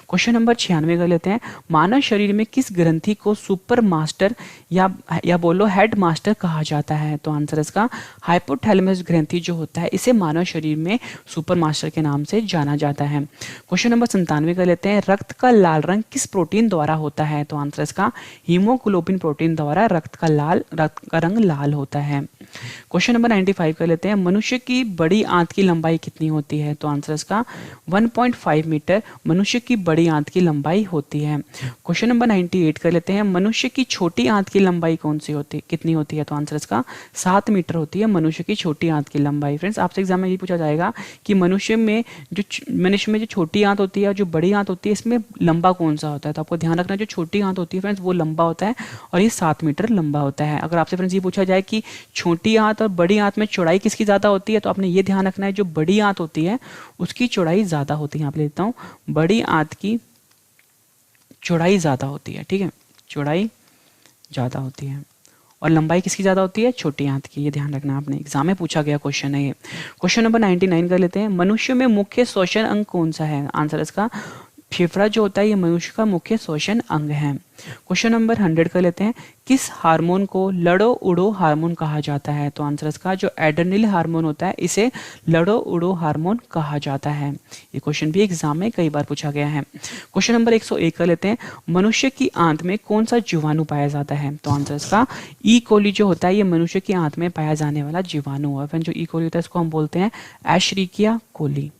क्वेश्चन नंबर 96 कर लेते हैं। मानव शरीर में किस ग्रंथि को सुपर मास्टर या बोलो हेड मास्टर कहा जाता है? तो आंसर इसका हाइपोथैलेमस ग्रंथि जो होता है इसे मानव शरीर में सुपर मास्टर के नाम से जाना जाता है। क्वेश्चन नंबर 97 कर लेते हैं। रक्त का लाल रंग किस प्रोटीन द्वारा होता है? तो आंसर इसका हीमोग्लोबिन प्रोटीन द्वारा रक्त का रंग लाल होता है। क्वेश्चन नंबर 95 कर लेते हैं। मनुष्य की बड़ी आंत की लंबाई कितनी होती है? तो आंसर इसका 1.5 मीटर मनुष्य की बड़ी आंत की लंबाई होती है। क्वेश्चन नंबर 98 कर लेते हैं। मनुष्य की छोटी आंत की लंबाई कितनी होती है? तो आंसर इसका 7 मीटर होती है मनुष्य की छोटी आंत की लंबाई। फ्रेंड्स आपसे एग्जाम में ये पूछा जाएगा कि मनुष्य में जो छोटी आंत होती है और जो बड़ी आंत होती है इसमें लंबा कौन सा होता है? तो आपको ध्यान रखना जो छोटी आंत होती है फ्रेंड्स वो लंबा होता है और ये 7 मीटर लंबा होता है। अगर आपसे फ्रेंड्स ये पूछा जाए कि छोटी आंत और बड़ी आंत में चौड़ाई किसकी ज्यादा होती है तो आपने ये ध्यान रखना है जो बड़ी आंत होती है उसकी चौड़ाई ज्यादा होती है। यहाँ पे लेता हूँ बड़ी आंत की चौड़ाई ज्यादा होती है। ठीक है, चौड़ाई ज्यादा होती है और लंबाई किसकी ज्यादा होती है? छोटी आंत की। ये ध्यान रखना आपने, एग्जाम में पूछा गया क्वेश्चन है ये। क्वेश्चन नंबर 99 कर लेते हैं। मनुष्य में मुख्य श्वसन अंग कौन सा है? आंसर इसका फेफड़ा जो होता है ये मनुष्य का मुख्य श्वसन अंग है। क्वेश्चन नंबर 100 कर लेते हैं। किस हार्मोन को लड़ो उड़ो हार्मोन कहा जाता है? तो आंसर इसका जो एड्रेनल हार्मोन होता है इसे लड़ो उड़ो हार्मोन कहा जाता है। ये क्वेश्चन भी एग्जाम में कई बार पूछा गया है। क्वेश्चन नंबर 101 कर लेते हैं। मनुष्य की आंत में कौन सा जीवाणु पाया जाता है? तो आंसर इसका ई कोली जो होता है ये मनुष्य की आंत में पाया जाने वाला जीवाणु है। जो ई कोली होता है इसको हम बोलते हैं एशरिकिया कोली।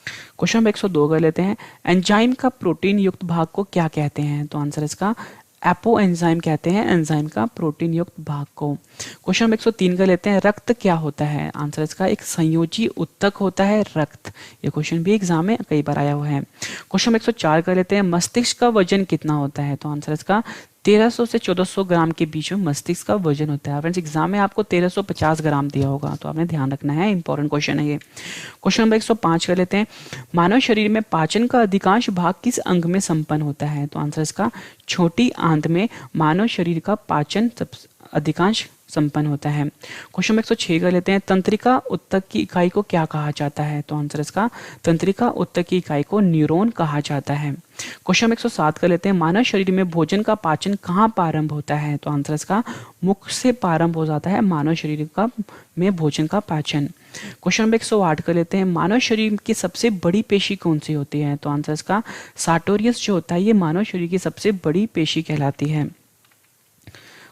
क्वेश्चन नंबर 102 कर लेते हैं, एंजाइम का प्रोटीन युक्त भाग को क्या कहते हैं? तो आंसर इसका एपो एंजाइम कहते हैं एंजाइम का प्रोटीन युक्त भाग को। क्वेश्चन नंबर 103 कर लेते हैं, रक्त क्या होता है? आंसर इसका एक संयोजी उत्तक होता है रक्त। ये क्वेश्चन भी एग्जाम में कई बार आया हुआ है। क्वेश्चन नंबर 104 कर लेते हैं, मस्तिष्क का वजन कितना होता है? तो आंसर इसका 1300 से 1400 ग्राम के बीच में मस्तिष्क का वजन होता है। फ्रेंड्स एग्जाम में आपको 1350 ग्राम दिया होगा, तो आपने ध्यान रखना है, इंपॉर्टेंट क्वेश्चन है ये। क्वेश्चन नंबर 105 कर लेते हैं, मानव शरीर में पाचन का अधिकांश भाग किस अंग में संपन्न होता है? तो आंसर इसका छोटी आंत में मानव शरीर का पाचन अधिकांश संपन्न होता है। क्वेश्चन नंबर 106 कर लेते हैं, तंत्रिका उत्तक की इकाई को क्या कहा जाता है? तो आंसर इसका तंत्रिका उत्तक की इकाई को न्यूरॉन कहा जाता है। क्वेश्चन नंबर 107 कर लेते हैं, मानव शरीर में भोजन का पाचन कहाँ प्रारंभ होता है? तो आंसर इसका मुख से प्रारंभ हो जाता है मानव शरीर का में भोजन का पाचन। क्वेश्चन नंबर 108 कर लेते हैं, मानव शरीर की सबसे बड़ी पेशी कौन सी होती है? तो आंसर इसका सार्टोरियस जो होता है ये मानव शरीर की सबसे बड़ी पेशी कहलाती है।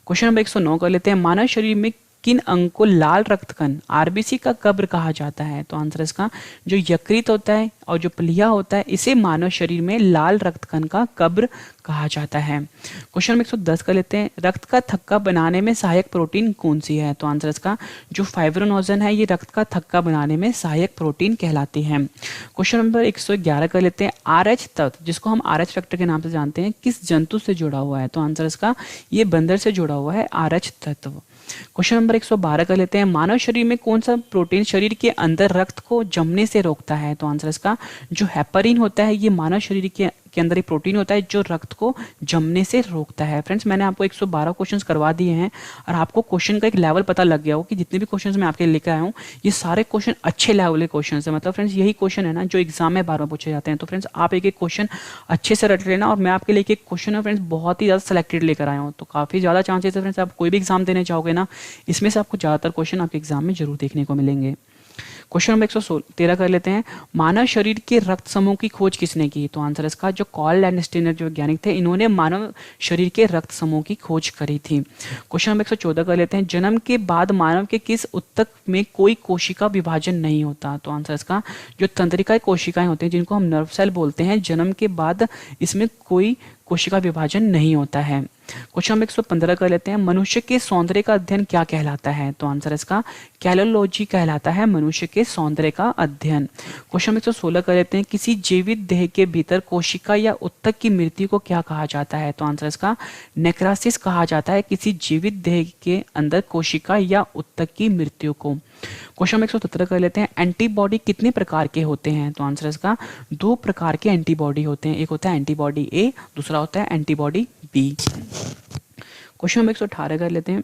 क्वेश्चन नंबर 109 कर लेते हैं, मानव शरीर में किन अंग को लाल रक्त कण आरबीसी का कब्र कहा जाता है? तो आंसर इसका जो यकृत होता है और जो प्लीहा होता है इसे मानव शरीर में लाल रक्त कण का कब्र कहा जाता है। क्वेश्चन नंबर 110 कर लेते हैं, रक्त का थक्का बनाने में सहायक प्रोटीन कौन सी है? तो आंसर इसका जो फाइब्रोनोजन है ये रक्त का थक्का बनाने में सहायक प्रोटीन कहलाती है। क्वेश्चन नंबर 111 कर लेते हैं, RH तत्व जिसको हम RH फैक्टर के नाम से जानते हैं किस जंतु से जुड़ा हुआ है? तो आंसर इसका ये बंदर से जुड़ा हुआ है RH तत्व। क्वेश्चन नंबर 112 कर लेते हैं, मानव शरीर में कौन सा प्रोटीन शरीर के अंदर रक्त को जमने से रोकता है? तो आंसर इसका जो हेपरिन होता है ये मानव शरीर के अंदर एक प्रोटीन होता है जो रक्त को जमने से रोकता है। फ्रेंड्स मैंने आपको 112 क्वेश्चंस करवा दिए हैं और आपको क्वेश्चन का एक लेवल पता लग गया हो कि जितने भी क्वेश्चंस मैं आपके लेकर आया हूँ ये सारे क्वेश्चन अच्छे लेवल के क्वेश्चन है। मतलब फ्रेंड्स यही क्वेश्चन है ना जो एग्जाम में बार बार पूछे जाते हैं। तो फ्रेंड्स आप एक एक क्वेश्चन अच्छे से रट लेना और मैं आपके लिए एक क्वेश्चन है फ्रेंड्स बहुत ही ज़्यादा सिलेक्टेड लेकर आया हूँ। तो काफ़ी ज़्यादा चांसेस है फ्रेंड्स आप कोई भी एग्जाम देने चाहोगे ना इसमें से आपको ज़्यादातर क्वेश्चन आपके एग्जाम में जरूर देखने को मिलेंगे। क्वेश्चन नंबर 113 कर लेते हैं, मानव शरीर के रक्त समूह की खोज किसने की? तो आंसर इसका जो कार्ल लैंडस्टीनर जो वैज्ञानिक थे इन्होंने मानव शरीर के रक्त समूह की खोज करी थी। क्वेश्चन नंबर 114 कर लेते हैं, जन्म के बाद मानव के किस उत्तक में कोई कोशिका विभाजन नहीं होता? तो आंसर इसका जो तंत्रिका कोशिकाएं होती हैं जिनको हम नर्व सेल बोलते हैं जन्म के बाद इसमें कोई कोशिका विभाजन नहीं होता है। क्वेश्चन नंबर 115 कर लेते हैं, मनुष्य के सौंदर्य का अध्ययन क्या कहलाता है? तो आंसर इसका कैलोलॉजी कहलाता है मनुष्य के सौंदर्य का अध्ययन। क्वेश्चन नंबर 116 कर लेते हैं, किसी जीवित देह के भीतर कोशिका या उत्तक की मृत्यु को क्या कहा जाता है? तो आंसर इसका नेक्रासिस कहा जाता है किसी जीवित देह के अंदर कोशिका या उत्तक की मृत्यु को। क्वेश्चन नंबर 117 कर लेते हैं, एंटीबॉडी कितने प्रकार के होते हैं? तो आंसर इसका 2 प्रकार के एंटीबॉडी होते हैं, एक होता है एंटीबॉडी ए, दूसरा होता है एंटीबॉडी बी। क्वेश्चन नंबर 118 कर लेते हैं,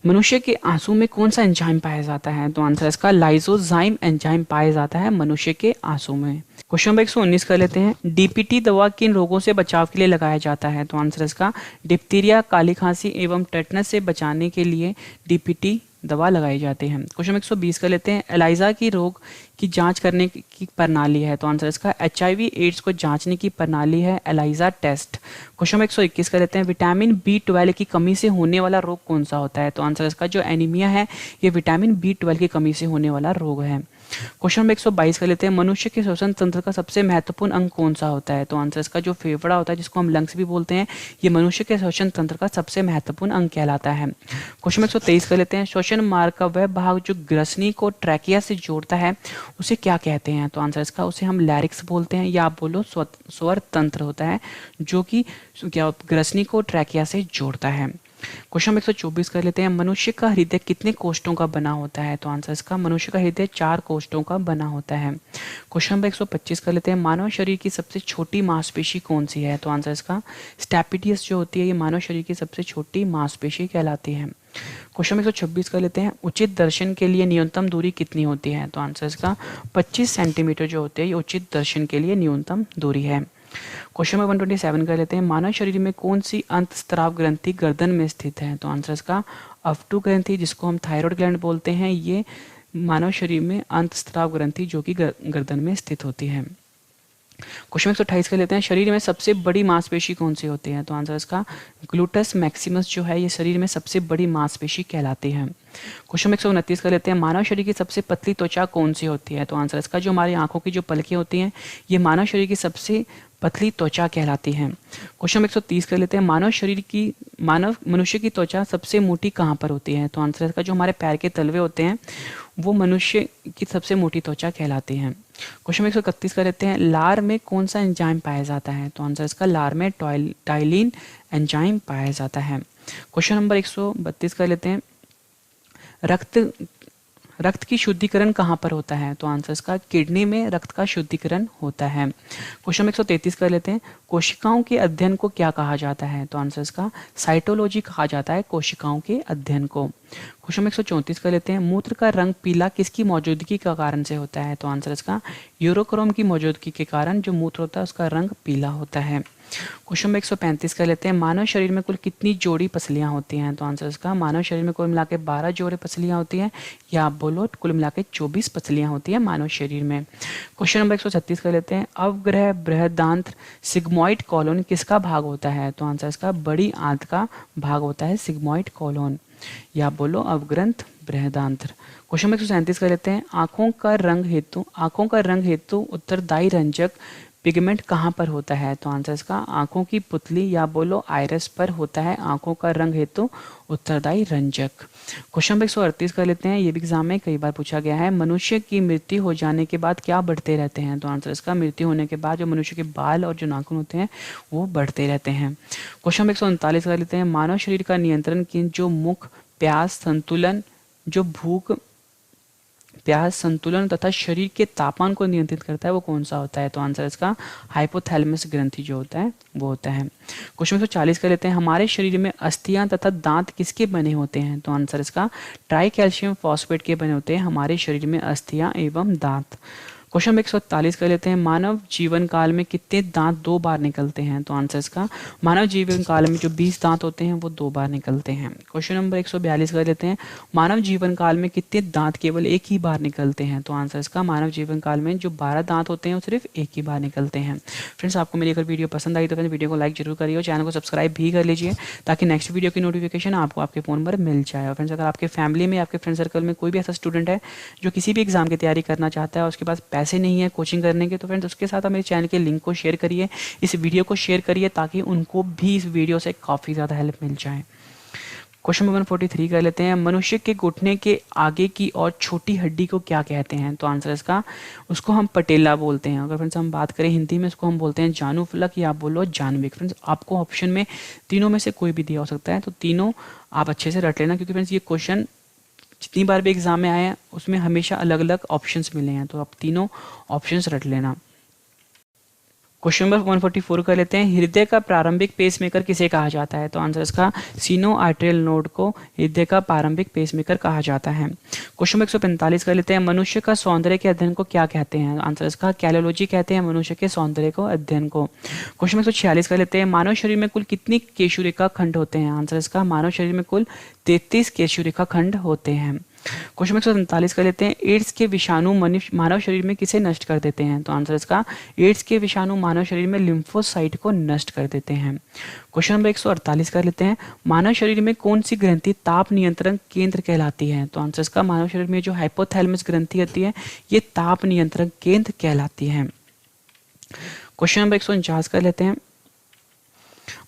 मनुष्य के आंसू में कौन सा एंजाइम पाया जाता है? तो आंसर इसका लाइसोजाइम एंजाइम पाया जाता है मनुष्य के आंसू में। क्वेश्चन नंबर 119 कर लेते हैं, डीपीटी दवा किन रोगों से बचाव के लिए लगाया जाता है? तो आंसर इसका डिप्थीरिया, काली खांसी एवं टेटनस से बचाने के लिए डीपीटी दवा लगाई जाती है। क्वेश्चन 120 कर लेते हैं, एलाइजा की रोग की जांच करने की प्रणाली है? तो आंसर इसका HIV एड्स को जांचने की प्रणाली है एलाइजा टेस्ट। क्वेश्चन 121 कर लेते हैं, विटामिन B12 की कमी से होने वाला रोग कौन सा होता है? तो आंसर इसका जो एनीमिया है ये विटामिन B12 की कमी से होने वाला रोग है। क्वेश्चन नंबर 122 कर लेते हैं, मनुष्य के श्वसन तंत्र का सबसे महत्वपूर्ण अंग कौन सा होता है? तो आंसर इसका जो फेफड़ा होता है जिसको हम लंग्स भी बोलते हैं ये मनुष्य के श्वसन तंत्र का सबसे महत्वपूर्ण अंग कहलाता है। क्वेश्चन नंबर 123 कर लेते हैं, श्वसन मार्ग का वह भाग जो ग्रसनी को ट्रैकिया से जोड़ता है उसे क्या कहते हैं? तो आंसर इसका उसे हम लैरिक्स बोलते हैं या आप बोलो स्वर तंत्र होता है जो कि क्या ग्रसनी को ट्रैकिया से जोड़ता है। क्वेश्चन 124 कर लेते हैं, मनुष्य का हृदय कितने कोष्ठों का बना होता है? तो आंसर इसका मनुष्य का हृदय 4 कोष्ठों का बना होता है। क्वेश्चन नंबर 125 कर लेते हैं, मानव शरीर की सबसे छोटी मांसपेशी कौन सी है? तो आंसर इसका स्टैपिडियस जो होती है ये मानव शरीर की सबसे छोटी मांसपेशी कहलाती है। क्वेश्चन नंबर 126 कर लेते हैं, उचित दर्शन के लिए न्यूनतम दूरी कितनी होती है? तो आंसर इसका 25 सेंटीमीटर जो होते हैं ये उचित दर्शन के लिए न्यूनतम दूरी है। क्वेश्चन नंबर 127 कर लेते हैं, मानव शरीर में कौन सी अंतस्राव ग्रंथि गर्दन में स्थित है? तो आंसर इसका अफ्टू ग्रंथि जिसको हम थायराइड ग्लैंड बोलते हैं ये मानव शरीर में अंतस्राव ग्रंथि जो कि गर्दन में स्थित होती है। क्वेश्चन 128 कर लेते हैं, शरीर में सबसे बड़ी मांसपेशी कौन सी होती है? तो आंसर इसका ग्लूटस मैक्सिमस जो है ये शरीर में सबसे बड़ी मांसपेशी कहलाती है। क्वेश्चन 129 कर लेते हैं, मानव शरीर की सबसे पतली त्वचा कौन सी होती है? तो आंसर इसका जो हमारी आंखों की जो पलकें होती हैं ये मानव शरीर की सबसे पतली त्वचा कहलाती है। क्वेश्चन 130 कर लेते हैं, मानव मनुष्य की त्वचा सबसे मोटी कहाँ पर होती है? तो आंसर इसका जो हमारे पैर के तलवे होते हैं वो मनुष्य की सबसे मोटी त्वचा कहलाती है। क्वेश्चन 131 कर लेते हैं, लार में कौन सा एंजाइम पाया जाता है? तो आंसर इसका लार में टाइलिन एंजाइम पाया जाता है। क्वेश्चन नंबर 132 कर लेते हैं, रक्त की शुद्धिकरण कहाँ पर होता है? तो आंसर इसका किडनी में रक्त का शुद्धिकरण होता है। क्वेश्चन 133 कर लेते हैं, कोशिकाओं के अध्ययन को क्या कहा जाता है? तो आंसर इसका साइटोलॉजी कहा जाता है कोशिकाओं के अध्ययन को। क्वेश्चन 134 कर लेते हैं, मूत्र का रंग पीला किसकी मौजूदगी का कारण से होता है? तो आंसर इसका यूरोक्रोम की मौजूदगी के कारण जो मूत्र होता है उसका रंग पीला होता है। क्वेश्चन में 135 कर लेते हैं, मानव शरीर में कुल कितनी जोड़ी पसलियां होती हैं? तो आंसर इसका मानव शरीर में कुल मिला के 12 जोड़े पसलियां होती हैं, या आप बोलो कुल मिला के 24 पसलियां होती हैं मानव शरीर में। क्वेश्चन नंबर 136 कर लेते हैं, अवग्रह बृहदांत्र सिग्मोइड कॉलोन किसका भाग होता है? तो आंसर इसका बड़ी आंत का भाग होता है सिग्मोइड कॉलोन, या बोलो अवग्रंथ बृहदांत्र। क्वेश्चन 137 कर लेते हैं, आंखों का रंग हेतु उत्तरदायी रंजक पिगमेंट कहाँ पर होता है? तो आंसर इसका आंखों की पुतली या बोलो आइरिस पर होता है आंखों का रंग हेतु उत्तरदायी रंजक। क्वेश्चन नंबर 138 कर लेते हैं, ये भी एग्जाम में कई बार पूछा गया है, मनुष्य की मृत्यु हो जाने के बाद क्या बढ़ते रहते हैं? तो आंसर इसका मृत्यु होने के बाद जो मनुष्य के बाल और जो नाखून होते हैं वो बढ़ते रहते हैं। क्वेश्चन नंबर 139 कर लेते हैं, मानव शरीर का नियंत्रण केंद्र जो मुख, प्यास, संतुलन, जो भूख, प्यास, संतुलन तथा शरीर के तापमान को नियंत्रित करता है वो कौन सा होता है? तो आंसर इसका हाइपोथैलेमस ग्रंथि जो होता है वो होता है। क्वेश्चन 140 कर लेते हैं, हमारे शरीर में अस्थियां तथा दांत किसके बने होते हैं? तो आंसर इसका ट्राई कैल्शियम फॉस्फेट के बने होते हैं हमारे शरीर में अस्थियां एवं दांत। क्वेश्चन में 141 कर लेते हैं, मानव जीवन काल में कितने दांत 2 बार निकलते हैं? तो आंसर इसका मानव जीवन काल में जो 20 दांत होते हैं वो 2 बार निकलते हैं। क्वेश्चन नंबर 142 कर लेते हैं, मानव जीवन काल में कितने दांत केवल एक ही बार निकलते हैं? तो आंसर इसका मानव जीवन काल में जो 12 दांत होते हैं वो सिर्फ एक ही बार निकलते हैं। फ्रेंड्स, आपको मेरी अगर वीडियो पसंद आई तो फ्रेंड्स वीडियो को लाइक जरूर करिए और चैनल को सब्सक्राइब भी कर लीजिए ताकि नेक्स्ट वीडियो की नोटिफिकेशन आपको आपके फोन पर मिल जाए। और फ्रेंड्स, अगर आपके फैमिली में, आपके फ्रेंड सर्कल में कोई भी ऐसा स्टूडेंट है जो किसी भी एग्जाम की तैयारी करना चाहता है और उसके पास पैसे नहीं है कोचिंग करने के, तो फ्रेंड्स उसके साथ आप मेरे चैनल के लिंक को शेयर करिए, इस वीडियो को शेयर करिए ताकि उनको भी इस वीडियो से काफ़ी ज़्यादा हेल्प मिल जाए। क्वेश्चन नंबर 143 कर लेते हैं, मनुष्य के घुटने के आगे की और छोटी हड्डी को क्या कहते हैं? तो आंसर इसका उसको हम पटेला बोलते हैं। अगर फ्रेंड्स हम बात करें हिंदी में उसको हम बोलते हैं जानुफलक या बोलो जानविक। फ्रेंड्स, आपको ऑप्शन में तीनों में से कोई भी दिया हो सकता है, तो तीनों आप अच्छे से रट लेना क्योंकि फ्रेंड्स ये क्वेश्चन जितनी बार भी एग्जाम में आए हैं उसमें हमेशा अलग अलग ऑप्शंस मिले हैं, तो आप तीनों ऑप्शंस रट लेना। क्वेश्चन नंबर 144 कर लेते हैं, हृदय का प्रारंभिक पेसमेकर किसे कहा जाता है? तो आंसर इसका सीनो आर्टेरियल नोड को हृदय का प्रारंभिक पेसमेकर कहा जाता है। क्वेश्चन नंबर 145 कर लेते हैं, मनुष्य का सौंदर्य के अध्ययन को क्या कहते हैं? आंसर इसका कैलोलॉजी कहते हैं मनुष्य के सौंदर्य को अध्ययन को। क्वेश्चन नंबर 146 कर लेते हैं, मानव शरीर में कुल कितनी केशुरेखा खंड होते हैं? आंसर इसका मानव शरीर में कुल 33 केशुरेखा खंड होते हैं। क्वेश्चन 147 कर लेते हैं, एड्स के विषाणु मानव शरीर में किसे नष्ट कर देते हैं? तो आंसर इसका एड्स के विषाणु मानव शरीर में लिम्फोसाइट को नष्ट कर देते हैं। क्वेश्चन नंबर 148 कर लेते हैं, मानव शरीर में कौन सी ग्रंथि ताप नियंत्रण केंद्र कहलाती है? तो आंसर इसका मानव शरीर में जो हाइपोथैलेमस ग्रंथि होती है ये ताप नियंत्रण केंद्र कहलाती है। क्वेश्चन नंबर 149 कर लेते हैं,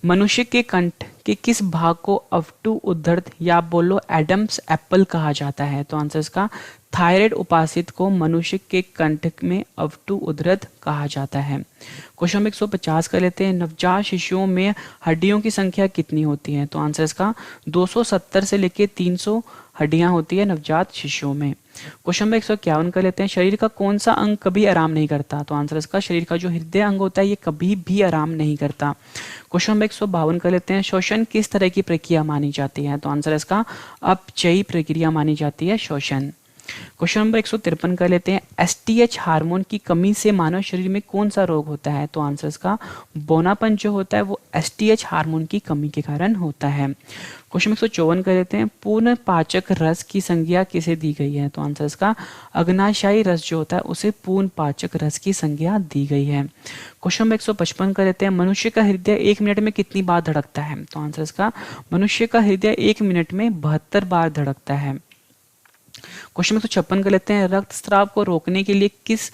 मनुष्य के कंठ के किस भाग को अवटु उद्धृत या बोलो एडम्स एप्पल कहा जाता है? तो आंसर इसका थायराइड उपासित को मनुष्य के कंठ में अवटु उद्धृत कहा जाता है। क्वेश्चन नंबर 150 कर लेते हैं, नवजात शिशुओं में हड्डियों की संख्या कितनी होती है? तो आंसर इसका 270 से लेकर 300 हड्डियां होती है नवजात शिशुओं में। क्वेश्चन नंबर 151 कर लेते हैं, शरीर का कौन सा अंग कभी आराम नहीं करता? तो आंसर इसका शरीर का जो हृदय अंग होता है ये कभी भी आराम नहीं करता। क्वेश्चन नंबर 152 कर लेते हैं, श्वसन किस तरह की प्रक्रिया मानी जाती है? तो आंसर इसका अपचयी प्रक्रिया मानी जाती है श्वसन। क्वेश्चन नंबर 153 कर लेते हैं। एसटीएच हार्मोन की कमी से मानव शरीर में कौन सा रोग होता है? तो आंसर इसका बौनापन जो होता है वो एसटीएच हार्मोन की कमी के कारण होता है। क्वेश्चन 154 कर लेते हैं। पूर्ण पाचक रस की संज्ञा किसे दी गई है? तो आंसर इसका अग्नाशयी रस जो होता है उसे पूर्ण पाचक रस की संज्ञा दी गई है। क्वेश्चन नंबर 155 कर लेते हैं। मनुष्य का हृदय 1 मिनट में कितनी बार धड़कता है? तो आंसर इसका मनुष्य का हृदय 1 मिनट में 72 बार धड़कता है। क्वेश्चन 156 कर लेते हैं। रक्तस्राव को रोकने के लिए किस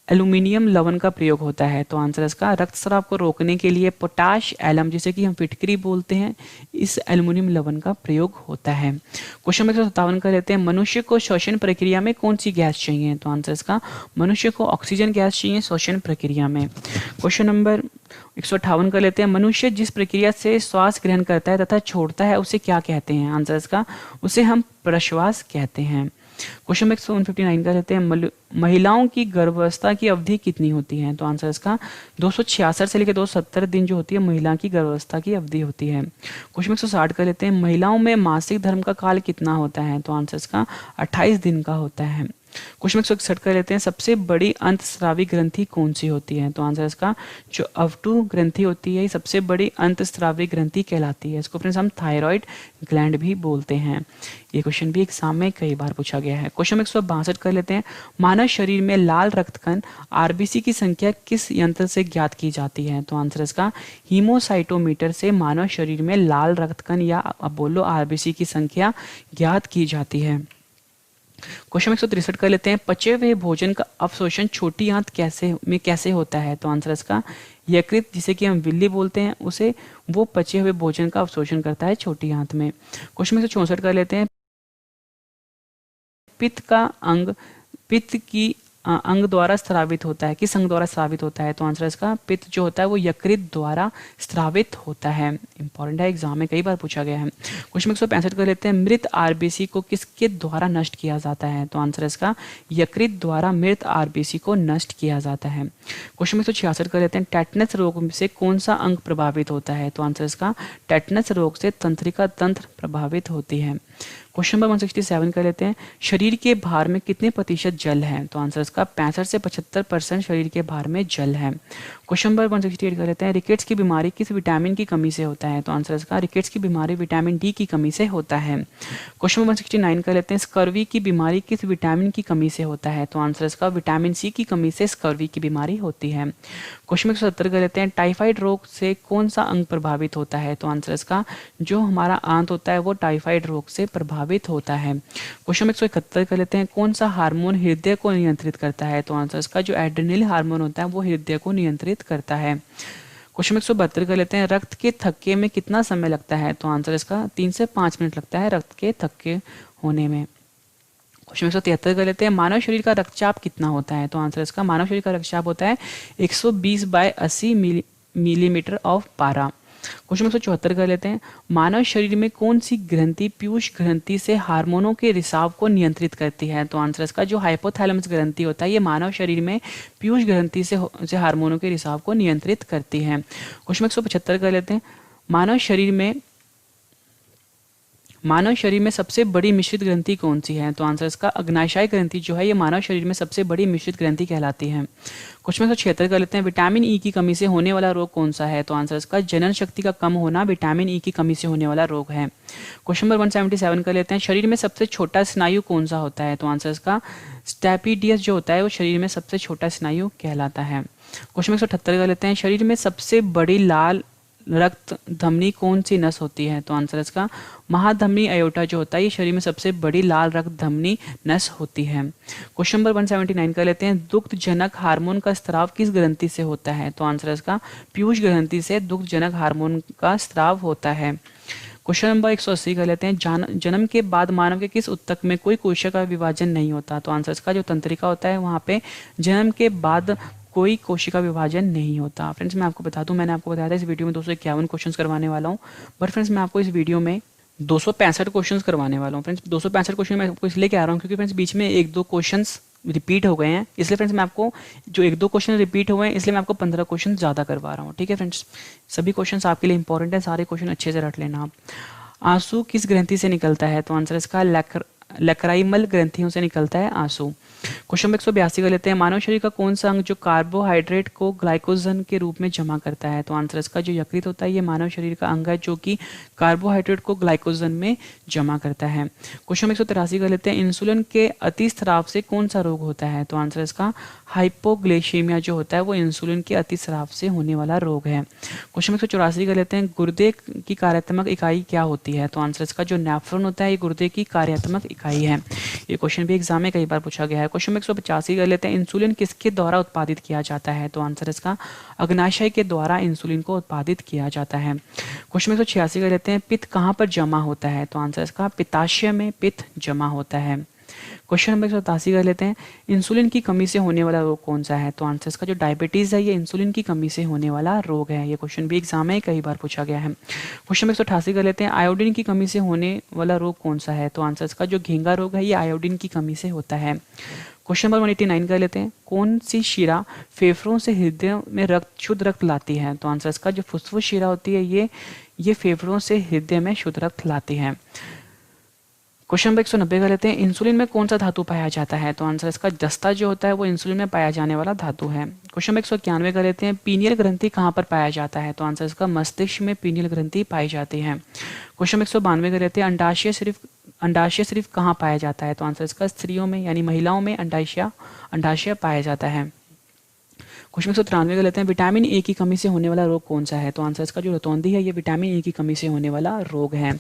एल्यूमिनियम लवण का प्रयोग होता है? तो आंसर इसका रक्तस्राव को रोकने के लिए पोटाश एलम, जिसे कि हम फिटकरी बोलते हैं, इस एल्यूमिनियम लवण का प्रयोग होता है। क्वेश्चन 157 कर लेते हैं। मनुष्य को श्वसन प्रक्रिया में कौन सी गैस चाहिए? तो आंसर इसका मनुष्य को ऑक्सीजन गैस चाहिए श्वसन प्रक्रिया में। क्वेश्चन नंबर 158 कर लेते हैं। मनुष्य जिस प्रक्रिया से श्वास ग्रहण करता है तथा छोड़ता है उसे क्या कहते हैं? आंसर इसका उसे हम प्रश्वास कहते हैं। क्वेश्चन 159 का रहते हैं। महिलाओं की गर्भावस्था की अवधि कितनी होती है? तो आंसर इसका 266 से लेकर 270 दिन जो होती है महिला की गर्भावस्था की अवधि होती है। क्वेश्चन 160 का लेते हैं। महिलाओं में मासिक धर्म का काल कितना होता है? तो आंसर इसका 28 दिन का होता है। क्वेश्चन 161 का लेते हैं। सबसे बड़ी अंतस्रावी ग्रंथि कौन सी होती है? तो आंसर इसका जो अवटु ग्रंथि होती है ये सबसे बड़ी अंतस्रावी ग्रंथि कहलाती है। इसको फ्रेंड्स हम थायराइड ग्लैंड भी बोलते हैं। ये क्वेश्चन भी एग्जाम में कई बार पूछा गया है। क्वेश्चन 162 कर लेते हैं। मानव शरीर में लाल रक्तकण आरबीसी की संख्या किस यंत्र से ज्ञात की जाती है? तो आंसर इसका हीमोसाइटोमीटर से मानव शरीर में लाल रक्तकण या अब बोलो आरबीसी की संख्या ज्ञात की जाती है। क्वेश्चन 163 कर लेते हैं। पचे हुए भोजन का अवशोषण छोटी आंत कैसे होता है? तो आंसर इसका यकृत, जिसे कि हम विल्ली बोलते हैं, उसे वो पचे हुए भोजन का अवशोषण करता है छोटी आंत में। क्वेश्चन 164 कर लेते हैं। पित्त की अंग द्वारा स्रावित होता है, किस अंग द्वारा स्रावित होता है? तो आंसर इसका पित्त जो होता है वो यकृत द्वारा स्रावित होता है। इंपॉर्टेंट है, एग्जाम में कई बार पूछा गया है। क्वेश्चन 165 कर लेते हैं। मृत आरबीसी को किसके द्वारा नष्ट किया जाता है? तो आंसर इसका यकृत द्वारा मृत आरबीसी को नष्ट किया जाता है। क्वेश्चन 166 कर लेते हैं। टेटनस रोग से कौन सा अंग प्रभावित होता है? तो आंसर इसका टेटनस रोग से तंत्रिका तंत्र प्रभावित होती है। क्वेश्चन नंबर 167 कर लेते हैं। शरीर के भार में कितने प्रतिशत जल है? तो आंसर इसका 65 से 75% शरीर के भार में जल है। क्वेश्चन नंबर 168 कर लेते हैं। रिकेट्स की बीमारी किस विटामिन की कमी से होता है? तो आंसर इसका रिकेट्स की बीमारी विटामिन डी की कमी से होता है। क्वेश्चन नंबर 169 कर लेते हैं। स्कर्वी की बीमारी किस विटामिन की कमी से होता है? तो आंसर इसका विटामिन सी की कमी से स्कर्वी की बीमारी होती है। क्वेश्चन 170 कर लेते हैं। टाइफाइड रोग से कौन सा अंग प्रभावित होता है? तो आंसर इसका जो हमारा आंत होता है वो टाइफाइड रोग से प्रभावित होता है। क्वेश्चन 171 कर लेते हैं। कौन सा हार्मोन हृदय को नियंत्रित करता है? तो आंसर इसका जो एड्रेनल हार्मोन होता है वो हृदय को नियंत्रित करता है। क्वेश्चन 172 कर लेते हैं। रक्त के थक्के में कितना समय लगता है? तो आंसर इसका 3 से 5 मिनट लगता है रक्त के थक्के होने में। क्वेश्चन 173 कर लेते हैं। मानव शरीर का रक्तचाप कितना होता है? तो आंसर इसका मानव शरीर का रक्तचाप होता है 120/80 मिलीमीटर ऑफ पारा। क्वेश्चन 174 कर लेते हैं। मानव शरीर में कौन सी ग्रंथि पीयूष ग्रंथि से हार्मोनों के रिसाव को नियंत्रित करती है? तो आंसर इसका जो हाइपोथैलेमस ग्रंथि होता है ये मानव शरीर में पीयूष ग्रंथि से हार्मोनों के रिसाव को नियंत्रित करती है। क्वेश्चन 175 कर लेते हैं। मानव शरीर में सबसे बड़ी मिश्रित ग्रंथि कौन सी है? तो आंसर इसका अग्नाशय ग्रंथि जो है ये मानव शरीर में सबसे बड़ी मिश्रित ग्रंथि कहलाती है। क्वेश्चन 176 कर लेते हैं। विटामिन ई की कमी से होने वाला रोग कौन सा है? तो आंसर इसका जनन शक्ति का कम होना विटामिन ई की कमी से होने वाला रोग है। क्वेश्चन नंबर 177 कर लेते हैं। शरीर में सबसे छोटा स्नायु कौन सा होता है? तो आंसर इसका स्टैपिडियस जो होता है वो शरीर में सबसे छोटा स्नायु कहलाता है। क्वेश्चन 178 कर लेते हैं। शरीर में सबसे बड़ी लाल रक्त धमनी कौन सी नस होती है? तो आंसर इसका महाधमनी अयोटा जो होता है ये शरीर में सबसे बड़ी लाल रक्त धमनी नस होती है। क्वेश्चन नंबर 179 कर लेते हैं। दुग्ध जनक हार्मोन का स्राव किस ग्रंथि से होता है? तो आंसर इसका पीयूष ग्रंथि से दुग्ध जनक हार्मोन का स्राव होता है। क्वेश्चन नंबर 180 कर लेते हैं। जन्म के बाद मानव के किस ऊतक में कोई कोशिका विभाजन नहीं होता? तो आंसर इसका जो तंत्रिका होता है वहाँ पे जन्म के बाद कोई कोशिका विभाजन नहीं होता। फ्रेंड्स मैं आपको बता दूं, मैंने आपको बताया था इस वीडियो में 251 क्वेश्चंस करवाने वाला हूं, बट फ्रेंड्स मैं आपको इस वीडियो में 265 क्वेश्चंस करवाने वाला हूं। फ्रेंड्स 265 क्वेश्चन मैं आपको इसलिए कह रहा हूं क्योंकि फ्रेंड्स बीच में 1-2 क्वेश्चंस रिपीट हो गए हैं, इसलिए फ्रेंड्स मैं आपको जो 1-2 क्वेश्चन रिपीट हुए हैं इसलिए मैं आपको 15 क्वेश्चन ज़्यादा करवा रहा हूँ। ठीक है फ्रेंड्स, सभी क्वेश्चन आपके लिए इंपॉर्टेंट है, सारे क्वेश्चन अच्छे से रट लेना आप। आंसू किस ग्रंथि से निकलता है? तो आंसर इसका लकराइमल ग्रंथियों से निकलता है आंसू। क्वेश्चन नंबर 182 कर लेते हैं, मानव शरीर का कौन सा अंग जो कार्बोहाइड्रेट को ग्लाइकोजन के रूप में जमा करता है? तो आंसर इसका जो यकृत होता है ये मानव शरीर का अंग है जो कि कार्बोहाइड्रेट को ग्लाइकोजन में जमा करता है। क्वेश्चन नंबर 183 कर लेते हैं, इंसुलिन के अति स्राव से कौन सा रोग होता है? तो आंसर इसका हाइपोग्लाइसीमिया जो होता है वो इंसुलिन के अति स्राव से होने वाला रोग है। क्वेश्चन नंबर 184 कर लेते हैं, गुर्दे की कार्यात्मक इकाई क्या होती है? तो आंसर इसका जो नेफ्रॉन होता है ये गुर्दे की कार्यात्मक इकाई है। ये क्वेश्चन भी एग्जाम में कई बार पूछा गया है। क्वेश्चन नंबर 185 कर लेते हैं, इंसुलिन किसके द्वारा उत्पादित किया जाता है? तो आंसर इसका अग्नाशय के द्वारा इंसुलिन को उत्पादित किया जाता है। क्वेश्चन नंबर 186 कर लेते हैं, पित्त कहाँ पर जमा होता है? तो आंसर इसका पित्ताशय में पित्त जमा होता है। क्वेश्चन नंबर 187 कर लेते हैं, इंसुलिन की कमी से होने वाला रोग कौन सा है? तो आंसर इसका जो डायबिटीज है ये इंसुलिन की कमी से होने वाला रोग है। ये क्वेश्चन भी एग्जाम में कई बार पूछा गया है। क्वेश्चन नंबर 188 कर लेते हैं, आयोडीन की कमी से होने वाला रोग कौन सा है? तो आंसर इसका जो घेंगा रोग है ये आयोडीन की कमी से होता है। क्वेश्चन नंबर 189 कर लेते हैं, कौन सी शिरा फेफड़ों से हृदय में शुद्ध रक्त लाती है? तो आंसर इसका जो फुफ्फुस शिरा होती है ये फेफड़ों से हृदय में शुद्ध रक्त लाती है। क्वेश्चन नंबर 190 कर लेते हैं, इंसुलिन में कौन सा धातु पाया जाता है? तो आंसर इसका जस्ता जो होता है वो इंसुलिन में पाया जाने वाला धातु है। क्वेश्चन नंबर 191 कर लेते हैं, पीनियल ग्रंथि कहाँ पर पाया जाता है? तो आंसर इसका मस्तिष्क में पीनियल ग्रंथि पाई जाती है। क्वेश्चन नंबर 192 कर लेते हैं, अंडाशय सिर्फ कहाँ पाया जाता है? तो आंसर इसका स्त्रियों में यानी महिलाओं में अंडाशय पाया जाता है। क्वेश्चन 193 कर लेते हैं, विटामिन ए की कमी से होने वाला रोग कौन सा है? तो आंसर इसका जो रतौंधी है ये विटामिन ए की कमी से होने वाला रोग है।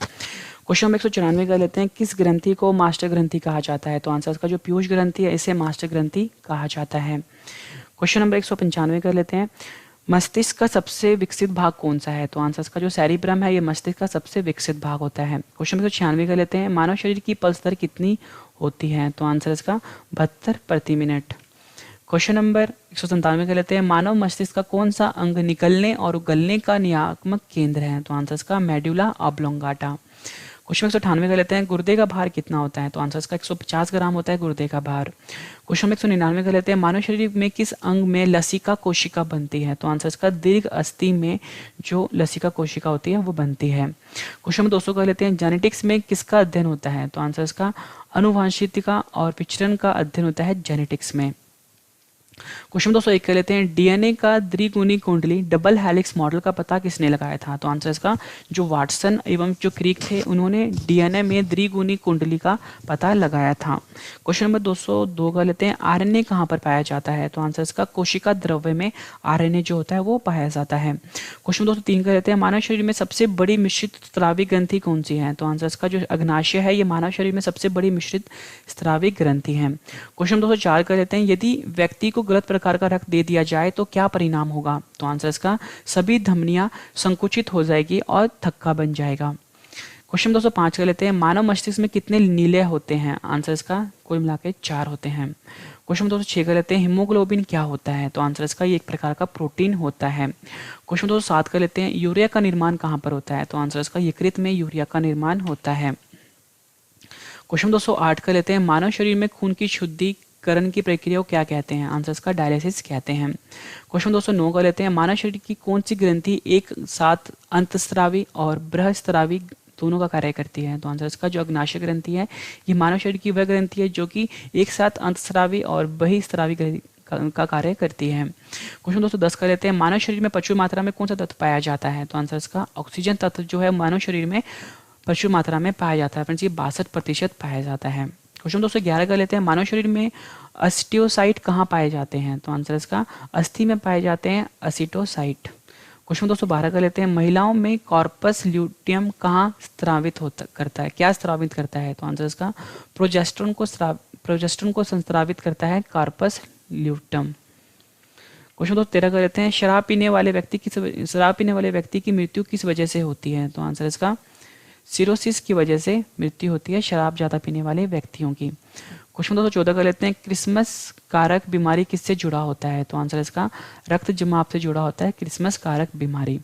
क्वेश्चन नंबर 194 कर लेते हैं, किस ग्रंथि को मास्टर ग्रंथि कहा जाता है? तो आंसर इसका जो पीयूष ग्रंथि है इसे मास्टर ग्रंथि कहा जाता है। क्वेश्चन नंबर 195 कर लेते हैं, मस्तिष्क का सबसे विकसित भाग कौन सा है? तो आंसर इसका जो सेरिब्रम है ये मस्तिष्क का सबसे विकसित भाग होता है। क्वेश्चन नंबर 196 कर लेते हैं, मानव शरीर की पल्स दर कितनी होती है? तो आंसर इसका 72 प्रति मिनट। क्वेश्चन नंबर 197 कर लेते हैं, मानव मस्तिष्क का कौन सा अंग निकलने और उगलने का नियामक केंद्र है? तो आंसर इसका मेडुला ऑब्लोंगाटा। क्वेश्चन 198 कर लेते हैं, गुर्दे का भार कितना होता है? तो आंसर इसका 150 ग्राम होता है गुर्दे का भार। क्वेश्चन 199 कर लेते हैं, मानव शरीर में किस अंग में लसिका कोशिका बनती है? तो आंसर इसका दीर्घ अस्थि में जो लसिका कोशिका होती है वो बनती है। क्वेश्चन नंबर 200 कर लेते हैं, जेनेटिक्स में किसका अध्ययन होता है? तो आंसर इसका आनुवंशिकता और विचरण का अध्ययन होता है जेनेटिक्स में। क्वेश्चन 201 कर लेते हैं, डीएनए का द्विगुणी कुंडली डबल हेलिक्स मॉडल का पता किसने लगाया था? तो आंसर इसका जो वाटसन एवं जो क्रिक थे उन्होंने डीएनए में द्विगुणी कुंडली का पता लगाया था। क्वेश्चन नंबर 202 कर लेते हैं, आरएनए कहाँ पर पाया जाता है? तो आंसर इसका कोशिका द्रव्य में आरएनए जो होता है वो पाया जाता है। क्वेश्चन 203 कर लेते हैं, मानव शरीर में सबसे बड़ी मिश्रित स्रावी ग्रंथि कौन सी है? तो आंसर इसका जो अग्नाशय है ये मानव शरीर में सबसे बड़ी मिश्रित स्रावी ग्रंथि है। क्वेश्चन 204 कर लेते हैं, यदि व्यक्ति को गलत प्रकार का रक्त दे दिया जाए तो क्या परिणाम होगा? तो आंसर इसका सभी धमनियां संकुचित हो जाएगी और थक्का बन जाएगा। क्वेश्चन 205 कर लेते हैं, मानव मस्तिष्क में कितने नीले होते हैं? आंसर इसका कुल मिलाकर 4 होते हैं। क्वेश्चन 206 कर लेते हैं, हीमोग्लोबिन क्या होता है? तो आंसर इसका ये एक प्रकार का प्रोटीन होता है। क्वेश्चन 207 कर लेते हैं, यूरिया का निर्माण कहाँ पर होता है? तो आंसर इसका यकृत में यूरिया का निर्माण होता है। क्वेश्चन 208 कर लेते हैं, मानव शरीर में खून की शुद्धिकरण की प्रक्रिया को क्या कहते हैं? आंसर इसका डायलिसिस कहते हैं। क्वेश्चन 209 कर लेते हैं, मानव शरीर की कौन सी ग्रंथि एक साथ अंतस्रावी और बृहस्रावी दोनों का कार्य करती है? तो आंसर इसका जो अग्नाशय ग्रंथि है ये मानव शरीर की वह ग्रंथि है जो कि एक साथ अंतस्रावी और बहिस्रावी का कार्य करती है। क्वेश्चन 210 कर लेते हैं, मानव शरीर में प्रचुर मात्रा में कौन सा तत्व पाया जाता है? तो आंसर इसका ऑक्सीजन तत्व जो है मानव शरीर में प्रचुर मात्रा में पाया जाता है। फ्रेंड्स ये 62% पाया जाता है। क्वेश्चन 211 कर लेते हैं, मानव शरीर में अस्टियोसाइट कहाँ पाए जाते हैं? तो आंसर इसका अस्थि में पाए जाते हैं असिटोसाइट। क्वेश्चन 212 कर लेते हैं, महिलाओं में कॉर्पस ल्यूटियम कहाँ स्त्रावित करता है, क्या स्त्रावित करता है? तो आंसर इसका प्रोजेस्टेरोन को संस्रावित करता है कॉर्पस ल्यूटियम। क्वेश्चन 213 कर लेते हैं, शराब पीने वाले व्यक्ति की मृत्यु किस वजह से होती है? तो आंसर इसका सिरोसिस की वजह से मृत्यु होती है शराब ज्यादा पीने वाले व्यक्तियों की। क्वेश्चन 214 कर लेते हैं, क्रिसमस कारक बीमारी किससे जुड़ा होता है? तो आंसर इसका रक्त जमाव से जुड़ा होता है क्रिसमस कारक बीमारी।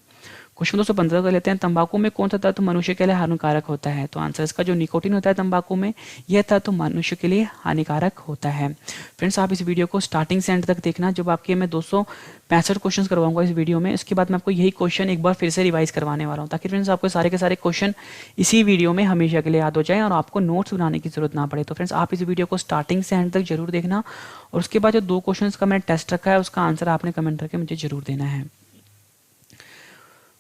क्वेश्चन 215 कर लेते हैं, तंबाकू में कौन सा तत्व मनुष्य के लिए हानिकारक होता है? तो आंसर इसका जो निकोटीन होता है तंबाकू में, यह तत्व मनुष्य के लिए हानिकारक होता है। फ्रेंड्स, आप इस वीडियो को स्टार्टिंग से एंड तक देखना। जब आपके मैं 265 क्वेश्चन करवाऊंगा इस वीडियो में, इसके बाद मैं आपको यही क्वेश्चन एक बार फिर से रिवाइज करवाने वाला हूँ, ताकि फ्रेंड्स आपको सारे के सारे क्वेश्चन इसी वीडियो में हमेशा के लिए याद हो जाए और आपको नोट्स बनाने की जरूरत ना पड़े। तो फ्रेंड्स, आप इस वीडियो को स्टार्टिंग से एंड तक जरूर देखना, और उसके बाद जो 2 क्वेश्चन का मैंने टेस्ट रखा है उसका आंसर आपने कमेंट करके मुझे जरूर देना है।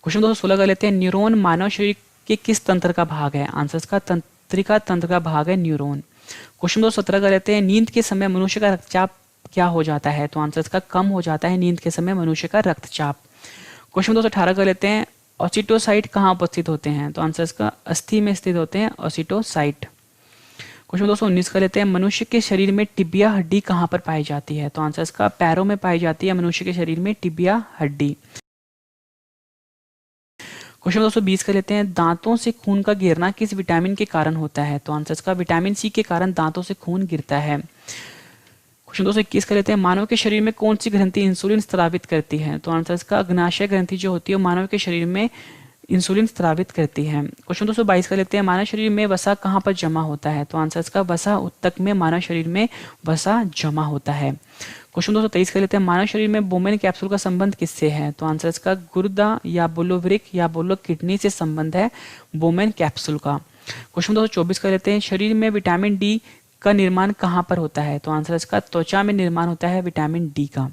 क्वेश्चन 216 कर लेते हैं, न्यूरॉन मानव शरीर के किस तंत्र का भाग है? आंसर इसका तंत्रिका तंत्र का भाग है न्यूरॉन। क्वेश्चन 217 कर लेते हैं, नींद के समय मनुष्य का रक्तचाप क्या हो जाता है? तो आंसर इसका कम हो जाता है नींद के समय मनुष्य का रक्तचाप। क्वेश्चन 218 कर लेते हैं, ऑसिटोसाइट कहाँ उपस्थित होते हैं? तो आंसर इसका अस्थि में स्थित होते हैं ऑसिटोसाइट। क्वेश्चन 219 कर लेते हैं, मनुष्य के शरीर में टिबिया हड्डी कहाँ पर पाई जाती है? तो आंसर इसका पैरों में पाई जाती है मनुष्य के शरीर में टिबिया हड्डी। क्वेश्चन 220 कर लेते हैं, दांतों से खून का गिरना किस विटामिन के कारण होता है? तो आंसर इसका विटामिन सी के कारण दांतों से खून गिरता है। क्वेश्चन 221 कर लेते हैं, मानव के शरीर में कौन सी ग्रंथि इंसुलिन स्रावित करती है? तो आंसर इसका अग्नाशय ग्रंथि जो होती है वो मानव के शरीर में इंसुलिन स्रावित करती है। क्वेश्चन 222 कर लेते हैं, मानव शरीर में वसा कहाँ पर जमा होता है? तो आंसर इसका वसा उत्तक में मानव शरीर में वसा जमा होता है। क्वेश्चन 223 कर लेते हैं, मानव शरीर में बोमेन कैप्सूल का संबंध किससे है? तो आंसर इसका गुर्दा या बोलो वृक्क या बोलो किडनी से संबंध है बोमेन कैप्सूल का। क्वेश्चन 224 कर लेते हैं, शरीर में विटामिन डी का निर्माण कहाँ पर होता है? तो आंसर इसका त्वचा में निर्माण होता है विटामिन डी का।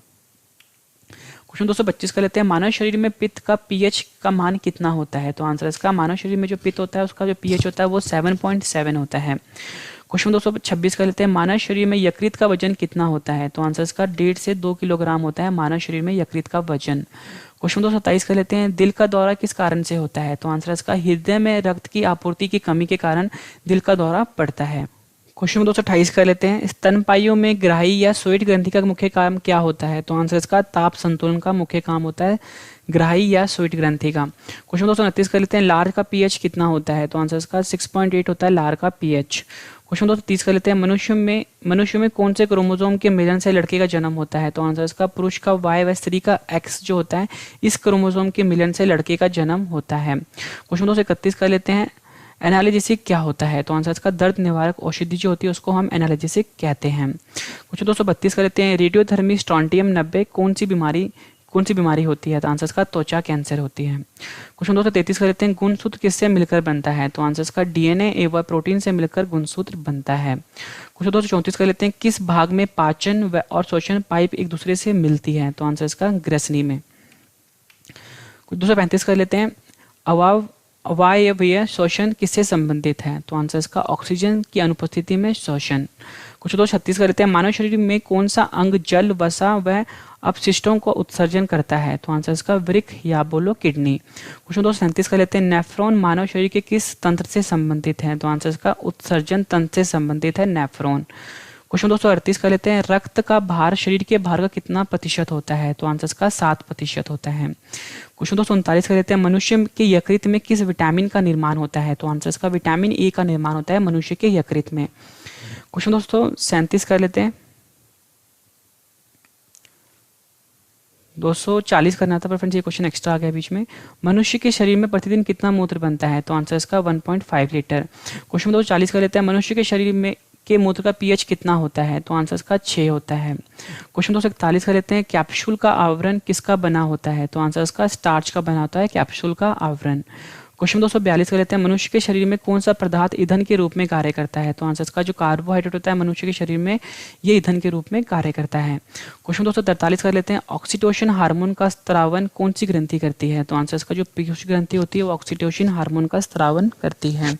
क्वेश्चन 225 कर लेते हैं, मानव शरीर में पित्त का पीएच का मान कितना होता है? तो आंसर इसका मानव शरीर में जो पित्त होता है उसका जो पीएच होता है वो 7.7 होता है। क्वेश्चन 226 कर लेते हैं, मानव शरीर में यकृत का वजन कितना होता है? तो आंसर इसका 1.5 से 2 किलोग्राम होता है मानव शरीर में यकृत का वजन। क्वेश्चन 227 कर लेते हैं, दिल का दौरा किस कारण से होता है? तो आंसर इसका हृदय में रक्त की आपूर्ति की कमी के कारण दिल का दौरा पड़ता है। क्वेश्चन 228 कर लेते हैं, स्तनपाइयों में ग्राही या स्वेट ग्रंथि का मुख्य काम क्या होता है? तो आंसर इसका ताप संतुलन का मुख्य काम होता है ग्राही या स्वेट ग्रंथि का। क्वेश्चन 229 कर लेते हैं, लार का पीएच कितना होता है? तो आंसर इसका 6.8 होता है लार का पीएच। क्वेश्चन 230 कर लेते हैं, मनुष्य में कौन से क्रोमोसोम के मिलन से लड़के का जन्म होता है? तो आंसर इसका पुरुष का Y व स्त्री का X जो होता है इस क्रोमोसोम के मिलन से लड़के का जन्म होता है। क्वेश्चन 231 कर लेते हैं, एनाल्जेसिक क्या होता है? तो आंसर इसका दर्द निवारक औषधि जो होती है उसको हम एनाल्जेसिक कहते हैं। क्वेश्चन 232 कर लेते हैं, रेडियोधर्मी स्ट्रोंटियम 90 कौन सी बीमारी होती है? तो आंसर इसका त्वचा कैंसर होती है। क्वेश्चन 233 कर लेते हैं, गुणसूत्र किससे मिलकर बनता है? तो आंसर इसका डीएनए एवं प्रोटीन से मिलकर गुणसूत्र बनता है। क्वेश्चन 234 कर लेते हैं, किस भाग में पाचन और श्वसन पाइप एक दूसरे से मिलती है? तो आंसर इसका ग्रसनी में। 235 कर लेते हैं, अवायवीय श्वसन किससे संबंधित है? तो आंसर इसका ऑक्सीजन की अनुपस्थिति में श्वसन। कुछ 236 कर लेते हैं, मानव शरीर में कौन सा अंग जल वसा व अपशिष्टों को उत्सर्जन करता है? तो आंसर इसका वृक्क या बोलो किडनी। क्वेश्चन 237 कर लेते हैं, नेफ्रॉन मानव शरीर के किस तंत्र से संबंधित है? तो आंसर इसका उत्सर्जन तंत्र से संबंधित है नेफ्रॉन। क्वेश्चन 238 कर लेते हैं, रक्त का भार शरीर के भार का कितना प्रतिशत होता है? तो आंसर इसका 7% होता है। क्वेश्चन 239 कर लेते हैं, मनुष्य के यकृत में किस विटामिन का निर्माण होता है? तो आंसर इसका विटामिन ए का निर्माण होता है मनुष्य के यकृत में। क्वेश्चन 237 कर लेते हैं, 240 करना था पर फ्रेंड्स ये क्वेश्चन एक्स्ट्रा आ गया बीच में। मनुष्य के शरीर में प्रतिदिन कितना मूत्र बनता है? तो आंसर इसका 1.5 लीटर। क्वेश्चन 240 कर लेते हैं, मनुष्य के शरीर में के मूत्र का पीएच कितना होता है? तो आंसर इसका 6 होता है। क्वेश्चन 241 कर लेते हैं, कैप्सूल का आवरण किसका बना होता है? तो आंसर इसका स्टार्च का बना होता है कैप्सूल का आवरण। क्वेश्चन 242 कर लेते हैं, मनुष्य के शरीर में कौन सा पदार्थ ईंधन के रूप में कार्य करता है? तो आंसर इसका जो कार्बोहाइड्रेट होता है मनुष्य के शरीर में ये ईंधन के रूप में कार्य करता है। क्वेश्चन 243 कर लेते हैं, ऑक्सीटोसिन हार्मोन का स्त्रावन कौन सी ग्रंथि करती है? तो आंसर इसका जो पीयूष ग्रंथि होती है वो ऑक्सीटोसिन हार्मोन का स्त्रावन करती है।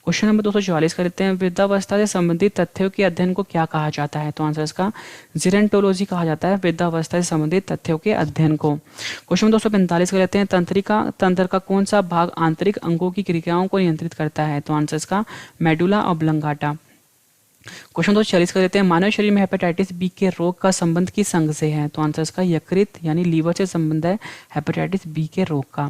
क्वेश्चन नंबर 244 कर लेते हैं, वृद्धावस्था से संबंधित तथ्यों के अध्ययन को क्या कहा जाता है? तो आंसर इसका जीरेंटोलॉजी कहा जाता है वृद्धावस्था से संबंधित तथ्यों के अध्ययन को। क्वेश्चन 245 कर लेते हैं, तंत्र का कौन सा भाग आंतरिक अंगों की क्रियाओं को नियंत्रित करता है? तो आंसर इसका मेडुला ऑब्लंगाटा। क्वेश्चन 246 कर लेते हैं, मानव शरीर में हेपेटाइटिस बी के रोग का संबंध किस अंग से है? तो आंसर इसका यकृत यानी लीवर से संबंध है हेपेटाइटिस बी के रोग का।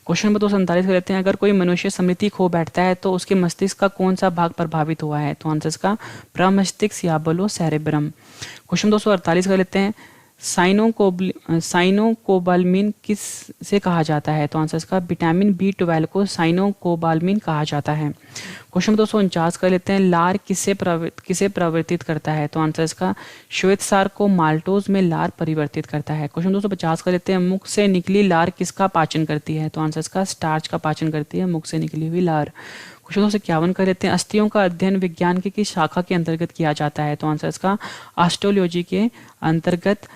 क्वेश्चन नंबर 247 कर लेते हैं, अगर कोई मनुष्य स्मृति खो बैठता है तो उसके मस्तिष्क का कौन सा भाग प्रभावित हुआ है? तो आंसर इसका प्रमस्तिष्क या बोलो सेरेब्रम। क्वेश्चन 248 कर लेते हैं, साइनोकोबाल्मिन किस से कहा जाता है? तो आंसर इसका विटामिन B12 को साइनोकोबाल्मिन कहा जाता है। क्वेश्चन 249 कर लेते हैं, लार किसे प्रवर्तित करता है? तो आंसर इसका श्वेतसार को माल्टोज में लार परिवर्तित करता है। क्वेश्चन 250 कर लेते हैं, मुख से निकली लार किसका पाचन करती है? तो आंसर इसका स्टार्च का पाचन करती है मुख से निकली हुई लार। क्वेश्चन 251 कर लेते हैं, अस्थियों का अध्ययन विज्ञान की किस शाखा के अंतर्गत किया जाता है? तो आंसर इसका ऑस्टियोलॉजी के अंतर्गत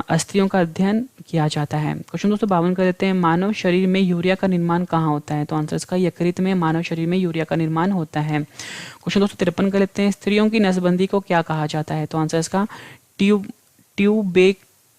अस्थियों का अध्ययन किया जाता है। क्वेश्चन 252 कर लेते हैं, मानव शरीर में यूरिया का निर्माण कहाँ होता है? तो आंसर इसका यकृत में मानव शरीर में यूरिया का निर्माण होता है। क्वेश्चन 253 कर लेते हैं, स्त्रियों की नसबंदी को क्या कहा जाता है? तो आंसर इसका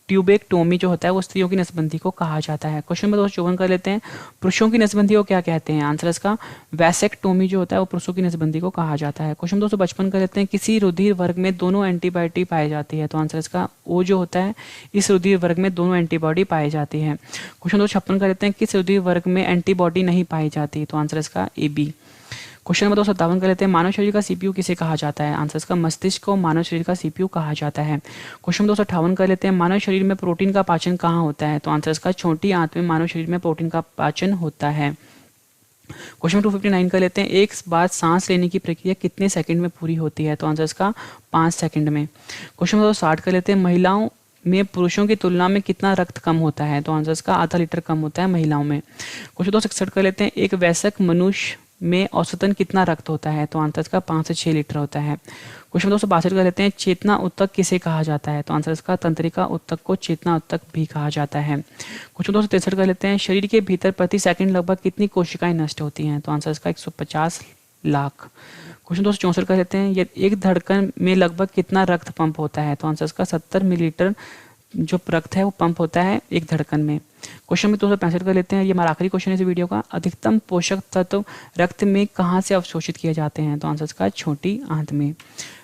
ट्यूबेक्टोमी जो होता है वो स्त्रियों की नसबंदी को कहा जाता है। क्वेश्चन नंबर 254 कर लेते हैं, पुरुषों की नसबंदी को क्या कहते हैं? आंसर इसका वैसेक्टोमी जो होता है वो पुरुषों की नसबंदी को कहा जाता है। क्वेश्चन 255 कर लेते हैं, किसी रुधिर वर्ग में दोनों एंटीबॉडी पाई जाती है? तो आंसर इसका ओ जो होता है, इस रुधिर वर्ग में दोनों एंटीबॉडी पाई जाती है। क्वेश्चन 256 कर लेते हैं, किस रुधिर वर्ग में एंटीबॉडी नहीं पाई जाती? तो आंसर इसका AB। क्वेश्चन नंबर 257 कर लेते हैं, मानव शरीर का CPU किसे कहा जाता है? आंसर इसका मस्तिष्क को मानव शरीर का CPU कहा जाता है। क्वेश्चन 258 कर लेते हैं, मानव शरीर में प्रोटीन का पाचन कहाँ होता है? तो आंसर इसका छोटी आंत में मानव शरीर में प्रोटीन का पाचन होता है। क्वेश्चन 259 कर लेते हैं, एक बार सांस लेने की प्रक्रिया कितने सेकंड में पूरी होती है? तो आंसर इसका 5 सेकंड में। क्वेश्चन 260 कर लेते हैं, महिलाओं में पुरुषों की तुलना में कितना रक्त कम होता है? तो आंसर इसका आधा लीटर कम होता है महिलाओं में। क्वेश्चन 261 कर लेते हैं, एक वयस्क मनुष्य में औसतन कितना रक्त होता है? तो आंसर इसका 5 से 6 लीटर होता है। क्वेश्चन 262 कर लेते हैं, चेतना उत्तक किसे कहा जाता है? तो आंसर इसका तंत्रिका उत्तक को चेतना उत्तक भी कहा जाता है। क्वेश्चन 263 कर लेते हैं, शरीर के भीतर प्रति सेकंड लगभग कितनी कोशिकाएं नष्ट होती हैं? तो आंसर इसका 150 लाख। क्वेश्चन 264 कर लेते हैं, एक धड़कन में लगभग कितना रक्त पंप होता है? तो आंसर इसका 70 मिलीलीटर जो रक्त है वो पंप होता है एक धड़कन में। क्वेश्चन में 265 कर लेते हैं, ये हमारा आखिरी क्वेश्चन है इस वीडियो का, अधिकतम पोषक तत्व रक्त में कहाँ से अवशोषित किए जाते हैं? तो आंसर इसका छोटी आंत में।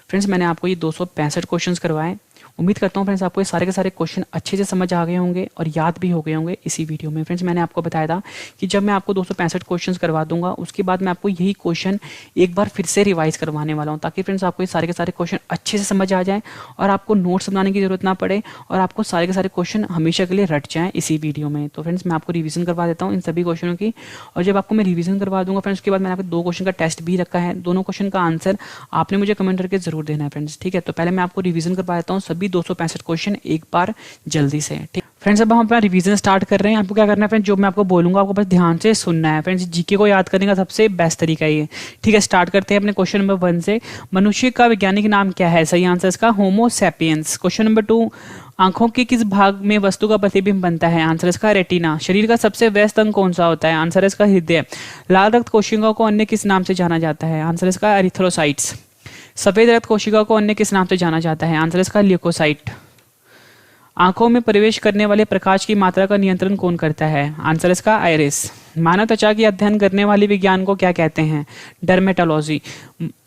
फ्रेंड्स, मैंने आपको ये 265 क्वेश्चंस करवाए। उम्मीद करता हूँ फ्रेंड्स आपको ये सारे के सारे क्वेश्चन अच्छे से समझ आ गए होंगे और याद भी हो गए होंगे इसी वीडियो में। फ्रेंड्स, मैंने आपको बताया था कि जब मैं आपको 265 क्वेश्चंस करवा दूंगा उसके बाद मैं आपको यही क्वेश्चन एक बार फिर से रिवाइज करवाने वाला हूँ, ताकि फ्रेंड्स आपको ये सारे के सारे क्वेश्चन अच्छे से समझ आ जाए और आपको नोट्स बनाने की जरूरत ना पड़े और आपको सारे के सारे क्वेश्चन हमेशा के लिए रट जाएँ इसी वीडियो में। तो फ्रेंड्स, मैं आपको रिविजन करवा देता हूँ इन सभी क्वेश्चनों की, और जब आपको मैं रिविजन करवा दूंगा फ्रेंड्स उसके बाद मैंने आपको 2 क्वेश्चन का टेस्ट भी रखा है। दोनों क्वेश्चन का आंसर आपने मुझे कमेंट करके जरूर देना है फ्रेंड्स, ठीक है। तो पहले मैं आपको रिविजन करवा देता हूँ सभी 265 क्वेश्चन एक बार जल्दी से, ठीक फ्रेंड्स। अब हम अपना रिवीजन स्टार्ट कर रहे हैं। आपको क्या करना है फ्रेंड्स, जो मैं आपको बोलूंगा आपको बस ध्यान से सुनना है फ्रेंड्स। जीके को याद करने का सबसे बेस्ट तरीका ये, ठीक है। स्टार्ट करते हैं अपने क्वेश्चन नंबर 1 से। मनुष्य का वैज्ञानिक नाम क्या है? सही आंसर इसका होमो सैपियंस। क्वेश्चन नंबर 2, आंखों के किस भाग में वस्तु का प्रतिबिंब बनता है? आंसर इसका रेटिना। शरीर का सबसे व्यस्त अंग कौन सा होता है? आंसर इसका हृदय। लाल रक्त कोशिकाओं को अन्य किस नाम से जाना जाता है? आंसर इसका एरिथ्रोसाइट्स। सफेद रक्त कोशिकाओं को अन्य किस नाम से जाना जाता है? आंसर इसका ल्यूकोसाइट। आंखों में प्रवेश करने वाले प्रकाश की मात्रा का नियंत्रण कौन करता है? आंसर इसका आइरिस। मानव त्वचा की अध्ययन करने वाले विज्ञान को क्या कहते हैं? डर्मेटोलॉजी।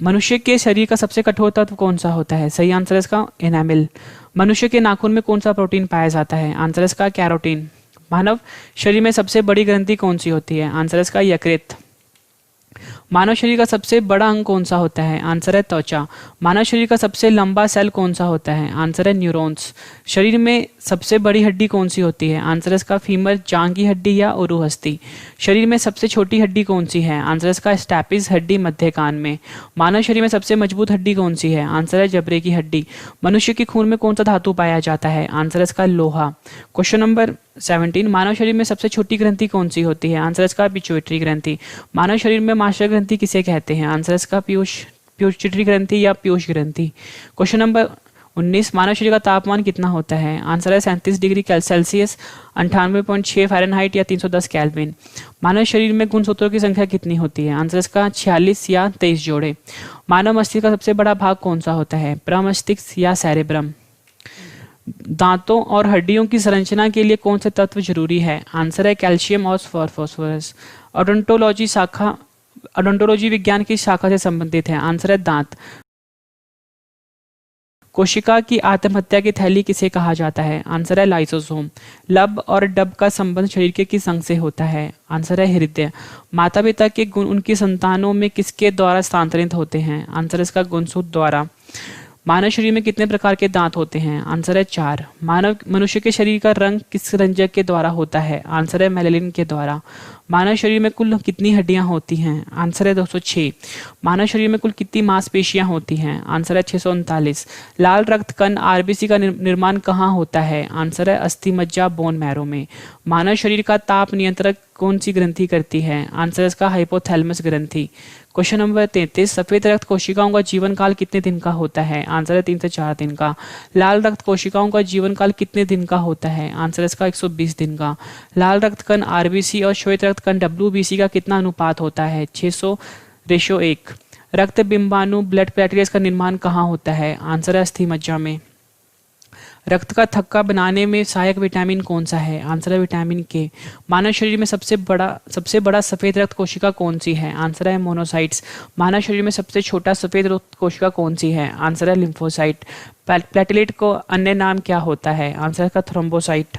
मनुष्य के शरीर का सबसे कठोर तत्व कौन सा होता है? सही आंसर इसका एनामिल। मनुष्य के नाखून में कौन सा प्रोटीन पाया जाता है? आंसर इसका कैरोटीन। मानव शरीर में सबसे बड़ी ग्रंथि कौन सी होती है? आंसर इसका यकृत। मानव शरीर का सबसे बड़ा अंग कौन सा होता है? आंसर है त्वचा। मानव शरीर का सबसे लंबा सेल कौन सा होता है? आंसर है न्यूरॉन्स। शरीर में सबसे बड़ी हड्डी कौन सी होती है? आंसर इसका फीमर, जांघ की हड्डी या उरुहस्ती। शरीर में सबसे छोटी हड्डी कौन सी है? आंसर इसका स्टैपिस हड्डी मध्य कान में। मानव शरीर में सबसे मजबूत हड्डी कौन सी है? आंसर है जबड़े की हड्डी। मनुष्य के खून में कौन सा धातु पाया जाता है? आंसर इसका लोहा। क्वेश्चन नंबर 17, मानव शरीर में सबसे छोटी ग्रंथि कौन सी होती है? आंसर इसका पिट्यूटरी ग्रंथि। मानव शरीर में मास्टर ग्रंथि किसे कहते हैं? आंसर इसका पिट्यूटरी ग्रंथि या पीयूष ग्रंथि। क्वेश्चन नंबर 19, मानव शरीर का तापमान कितना होता है? आंसर है 37 डिग्री सेल्सियस, 98.6 फ़ारेनहाइट या 310 केल्विन। मानव शरीर में गुणसूत्रों की संख्या कितनी होती है? आंसर इसका 46 या 23 जोड़े। मानव मस्तिष्क का सबसे बड़ा भाग कौन सा होता है? प्रमस्तिष्क या सेरेब्रम। दांतों और हड्डियों की संरचना के लिए कौन से तत्व जरूरी है? आंसर है कैल्शियम और फास्फोरस। ओडोंटोलॉजी विज्ञान की शाखा से संबंधित है? आंसर है दांत। कोशिका की आत्महत्या की थैली किसे कहा जाता है? आंसर है लाइसोसोम। लब और डब का संबंध शरीर के किस अंग से होता है? आंसर है हृदय। माता पिता के गुण उनकी संतानों में किसके द्वारा स्थानांतरित होते हैं? आंसर इसका गुणसूत्र द्वारा। मानव शरीर में कितने प्रकार के दांत होते हैं? आंसर है 4। मनुष्य के शरीर का रंग किस रंजक के द्वारा होता है? आंसर है मेलानिन के द्वारा। मानव शरीर में कुल कितनी हड्डियां होती हैं? आंसर है 206। मानव शरीर में कुल कितनी मांसपेशियां होती हैं? आंसर है 639। लाल रक्त कण आरबीसी का निर्माण कहाँ होता है? आंसर है अस्थि मज्जा बोन मैरो में। मानव शरीर का ताप नियंत्रक कौन सी ग्रंथि करती है? आंसर इसका हाइपोथैलेमस ग्रंथि। क्वेश्चन नंबर 33, सफेद रक्त कोशिकाओं का जीवन काल कितने दिन का होता है? आंसर है 3 से 4 दिन का। लाल रक्त कोशिकाओं का जीवन काल कितने दिन का होता है? आंसर इसका 120 दिन का। लाल रक्त कण आरबीसी और श्वेत रक्त कण डब्ल्यूबीसी का कितना अनुपात होता है? 600:1। रक्त बिंबाणु ब्लड प्लेटलेट्स का निर्माण कहाँ होता है? आंसर है अस्थि मज्जा में। रक्त का थक्का बनाने में सहायक विटामिन कौन सा है? आंसर है विटामिन के। मानव शरीर में सबसे बड़ा सफेद रक्त कोशिका कौन सी है? आंसर है मोनोसाइट्स। मानव शरीर में सबसे छोटा सफेद रक्त कोशिका कौन सी है? आंसर है लिम्फोसाइट। प्लेटलेट को अन्य नाम क्या होता है? आंसर है थ्रोम्बोसाइट।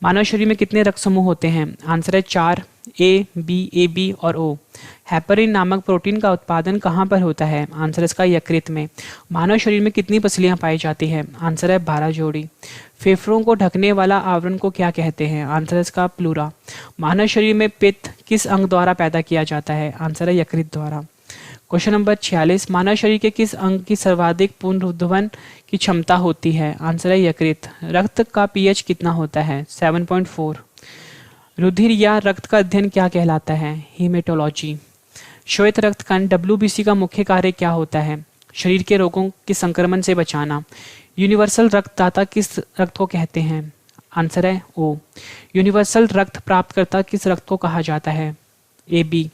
मानव शरीर में कितने रक्त समूह होते हैं? आंसर है 4, ए बी और ओ। हेपरिन नामक प्रोटीन का उत्पादन कहाँ पर होता है? आंसर इसका यकृत में। मानव शरीर में कितनी पसलियां पाई जाती हैं? आंसर है 12 जोड़ी। फेफड़ों को ढकने वाला आवरण को क्या कहते हैं? आंसर इसका प्लूरा। मानव शरीर में पित्त किस अंग द्वारा पैदा किया जाता है? आंसर है यकृत द्वारा। क्वेश्चन नंबर 46, मानव शरीर के किस अंग की सर्वाधिक पुनरुद्धारण की क्षमता होती है? आंसर है यकृत। रक्त का पीएच कितना होता है? 7.4। रुधिर या रक्त का अध्ययन क्या कहलाता है? हीमेटोलॉजी। श्वेत रक्त कण डब्ल्यूबीसी का मुख्य कार्य क्या होता है? शरीर के रोगों के संक्रमण से बचाना। यूनिवर्सल रक्तदाता किस रक्त को कहते हैं? आंसर है ओ। यूनिवर्सल रक्त प्राप्तकर्ता किस रक्त को कहा जाता है? A B.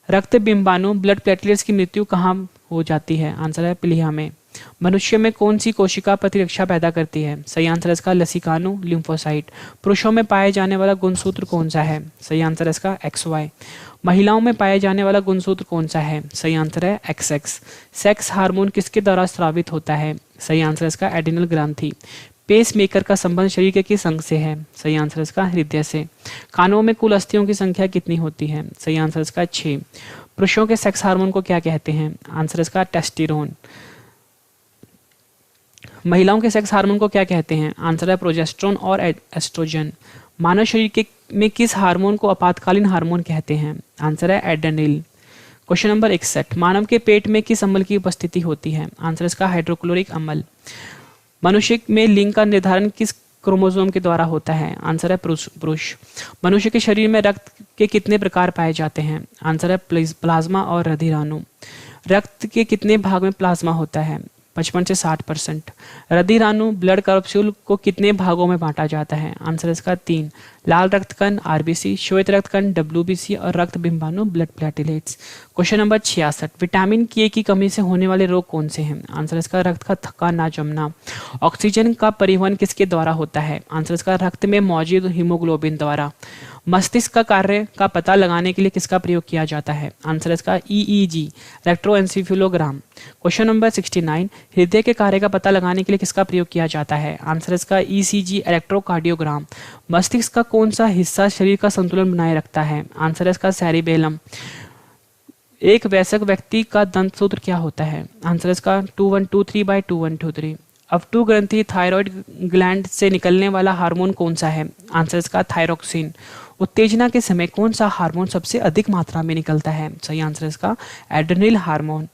रक्त बिंबाणु ब्लड प्लेटलेट्स की मृत्यु कहाँ हो जाती है? आंसर है प्लीहा में। मनुष्य में कौन सी कोशिका प्रतिरक्षा पैदा करती है? सही आंसर इसका लसिकानु लिम्फोसाइट। पुरुषों में पाए जाने वाला गुणसूत्र कौन सा है? सही आंसर इसका XY। महिलाओं में पाए जाने वाला गुणसूत्र कौन सा है? सही आंसर है XX। सेक्स हार्मोन किसके द्वारा स्रावित होता है? सही आंसर इसका एड्रिनल ग्रंथि। पेस मेकर का संबंध शरीर के किस अंग से है? सही आंसर इसका हृदय से। कानों में कुल अस्थियों की संख्या कितनी होती है? सही आंसर इसका 6। पुरुषों के सेक्स हार्मोन को क्या कहते हैं? आंसर इसका टेस्टिरोन। महिलाओं के सेक्स हार्मोन को क्या कहते हैं? आंसर है प्रोजेस्टेरोन और एस्ट्रोजन। मानव शरीर के में किस हार्मोन को आपातकालीन हार्मोन कहते हैं? आंसर है एड्रेनलिन। क्वेश्चन नंबर 61, मानव के पेट में किस अम्ल की उपस्थिति होती है? आंसर इसका हाइड्रोक्लोरिक अम्ल। मनुष्य में लिंग का निर्धारण किस क्रोमोसोम के द्वारा होता है? आंसर है पुरुष। मनुष्य के शरीर में रक्त के कितने प्रकार पाए जाते हैं? आंसर है प्लाज्मा और रुधिराणु। रक्त के कितने भाग में प्लाज्मा होता है? 55 से 60%। रुधिराणु ब्लड कैप्सूल को कितने भागों में बांटा जाता है? आंसर इसका 3। लाल रक्त कण आरबीसी, श्वेत रक्त कण डब्ल्यूबीसी और रक्त बिंबाणु blood platelets. Question number 66, vitamin K की कमी से होने वाले रोग कौन से हैं? आंसर इसका रक्त का थक्का ना जमना। ऑक्सीजन का परिवहन किसके द्वारा होता है? आंसर इसका रक्त में मौजूद हीमोग्लोबिन द्वारा। मस्तिष्क का कार्य का पता लगाने के लिए किसका प्रयोग किया जाता है? आंसर इसका EEG इलेक्ट्रोएन्सेफेलोग्राम। क्वेश्चन नंबर 69, हृदय के कार्य का पता लगाने के लिए किसका प्रयोग किया जाता है? आंसर इसका ECG इलेक्ट्रोकार्डियोग्राम। मस्तिष्क का कौन सा हिस्सा शरीर का संतुलन बनाए रखता है? आंसर इसका सेरिबेलम। एक वयस्क व्यक्ति का दंत सूत्र क्या होता है? आंसर इसका 2123/2123। अफ्टू ग्रंथि थायराइड ग्लैंड से निकलने वाला हार्मोन कौन सा है? आंसर इसका थायरोक्सिन। उत्तेजना के समय कौन सा हार्मोन सबसे अधिक मात्रा में निकलता है? सही आंसर इसका एड्रेनल हार्मोन।